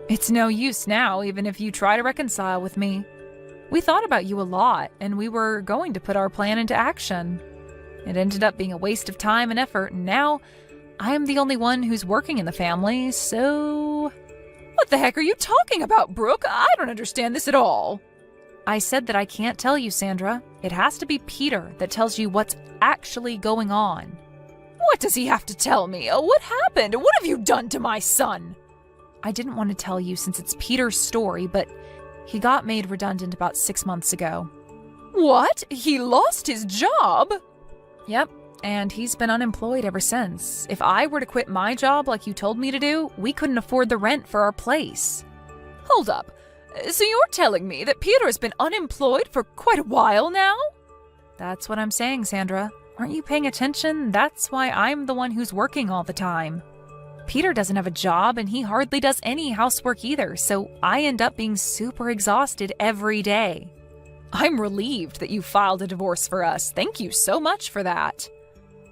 C: It's no use now, even if you try to reconcile with me. We thought about you a lot, and we were going to put our plan into action. It ended up being a waste of time and effort, and now I am the only one who's working in the family, so... What the heck are you talking about, Brooke? I don't understand this at all. I said that I can't tell you, Sandra. It has to be Peter that tells you what's actually going on. What does he have to tell me? What happened? What have you done to my son? I didn't want to tell you since it's Peter's story, but he got made redundant about 6 months ago.
A: What? He lost his job?
C: Yep, and he's been unemployed ever since. If I were to quit my job like you told me to do, we couldn't afford the rent for our place.
A: Hold up. So you're telling me that Peter has been unemployed for quite a while now?
C: That's what I'm saying, Sandra. Aren't you paying attention? That's why I'm the one who's working all the time. Peter doesn't have a job and he hardly does any housework either, so I end up being super exhausted every day.
A: I'm relieved that you filed a divorce for us. Thank you so much for that.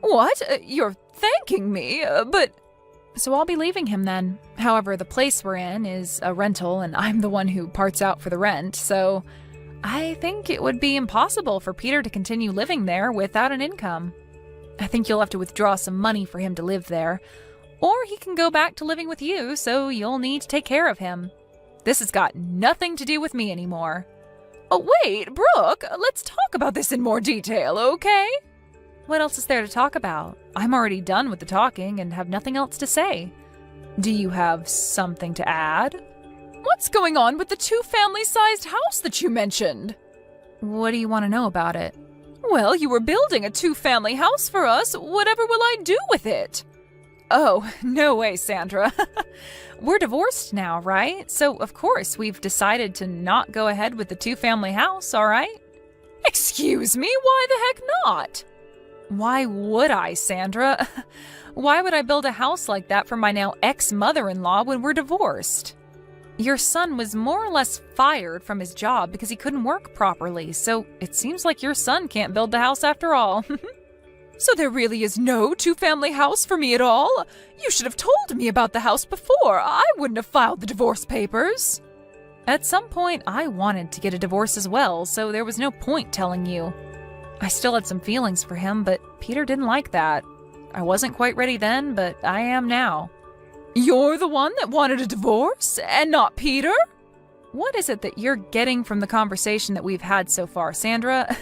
A: What? You're thanking me? But...
C: So I'll be leaving him then. However, the place we're in is a rental and I'm the one who parts out for the rent, so I think it would be impossible for Peter to continue living there without an income. I think you'll have to withdraw some money for him to live there, or he can go back to living with you, so you'll need to take care of him. This has got nothing to do with me anymore.
A: Oh, wait, Brooke, let's talk about this in more detail, okay?
C: What else is there to talk about? I'm already done with the talking and have nothing else to say. Do you have something to add?
A: What's going on with the 2-family-sized house that you mentioned?
C: What do you want to know about it?
A: Well, you were building a 2-family house for us. Whatever will I do with it?
C: Oh, no way, Sandra. We're divorced now, right? So, of course, we've decided to not go ahead with the 2-family house, all right?
A: Excuse me, why the heck not?
C: Why would I, Sandra? Why would I build a house like that for my now ex-mother-in-law when we're divorced? Your son was more or less fired from his job because he couldn't work properly, so it seems like your son can't build the house after all.
A: So there really is no 2-family house for me at all? You should have told me about the house before. I wouldn't have filed the divorce papers.
C: At some point, I wanted to get a divorce as well, so there was no point telling you. I still had some feelings for him, but Peter didn't like that. I wasn't quite ready then, but I am now.
A: You're the one that wanted a divorce, and not Peter?
C: What is it that you're getting from the conversation that we've had so far, Sandra?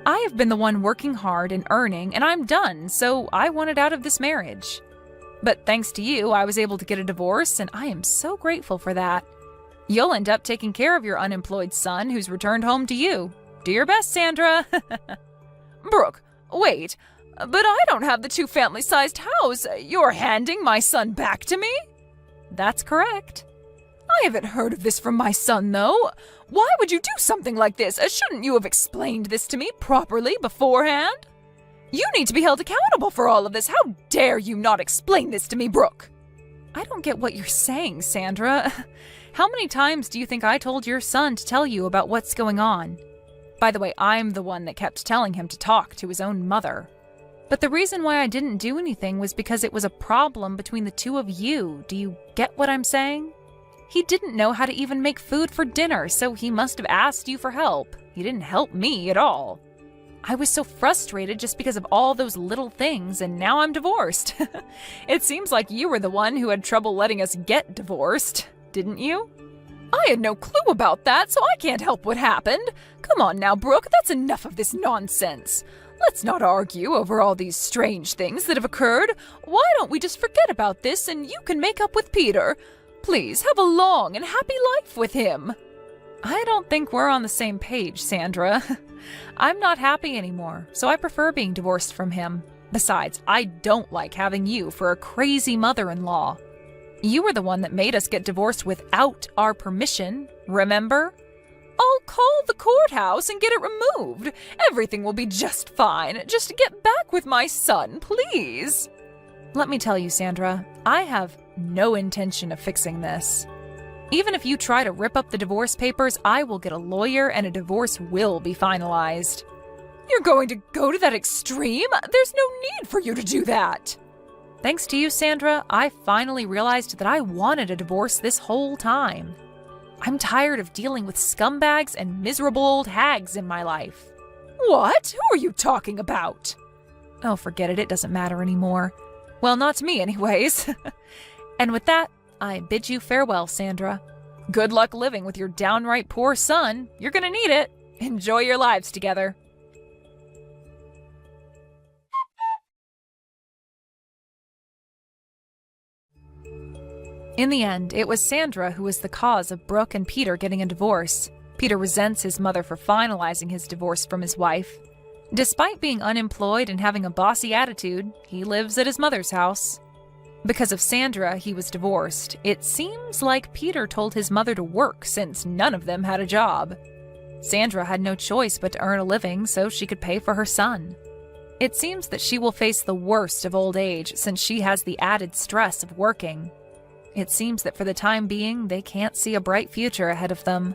C: I have been the one working hard and earning, and I'm done, so I wanted out of this marriage. But thanks to you, I was able to get a divorce, and I am so grateful for that. You'll end up taking care of your unemployed son who's returned home to you. Do your best, Sandra.
A: Brooke, wait, but I don't have the 2-family-sized house. You're handing my son back to me?
C: That's correct.
A: I haven't heard of this from my son, though. Why would you do something like this? Shouldn't you have explained this to me properly beforehand? You need to be held accountable for all of this. How dare you not explain this to me, Brooke?
C: I don't get what you're saying, Sandra. How many times do you think I told your son to tell you about what's going on? By the way, I'm the one that kept telling him to talk to his own mother. But the reason why I didn't do anything was because it was a problem between the two of you. Do you get what I'm saying? He didn't know how to even make food for dinner, so he must have asked you for help. He didn't help me at all. I was so frustrated just because of all those little things, and now I'm divorced. It seems like you were the one who had trouble letting us get divorced, didn't you?
A: I had no clue about that, so I can't help what happened. Come on now, Brooke, that's enough of this nonsense. Let's not argue over all these strange things that have occurred. Why don't we just forget about this and you can make up with Peter? Please, have a long and happy life with him.
C: I don't think we're on the same page, Sandra. I'm not happy anymore, so I prefer being divorced from him. Besides, I don't like having you for a crazy mother-in-law. You were the one that made us get divorced without our permission, remember?
A: I'll call the courthouse and get it removed. Everything will be just fine. Just get back with my son, please.
C: Let me tell you, Sandra, I have no intention of fixing this. Even if you try to rip up the divorce papers, I will get a lawyer and a divorce will be finalized.
A: You're going to go to that extreme? There's no need for you to do that.
C: Thanks to you, Sandra, I finally realized that I wanted a divorce this whole time. I'm tired of dealing with scumbags and miserable old hags in my life.
A: What? Who are you talking about?
C: Oh, forget it. It doesn't matter anymore. Well, not to me anyways. And with that, I bid you farewell, Sandra. Good luck living with your downright poor son. You're gonna need it. Enjoy your lives together. In the end, it was Sandra who was the cause of Brooke and Peter getting a divorce. Peter resents his mother for finalizing his divorce from his wife. Despite being unemployed and having a bossy attitude, he lives at his mother's house. Because of Sandra, he was divorced. It seems like Peter told his mother to work since none of them had a job. Sandra had no choice but to earn a living so she could pay for her son. It seems that she will face the worst of old age since she has the added stress of working. It seems that for the time being, they can't see a bright future ahead of them.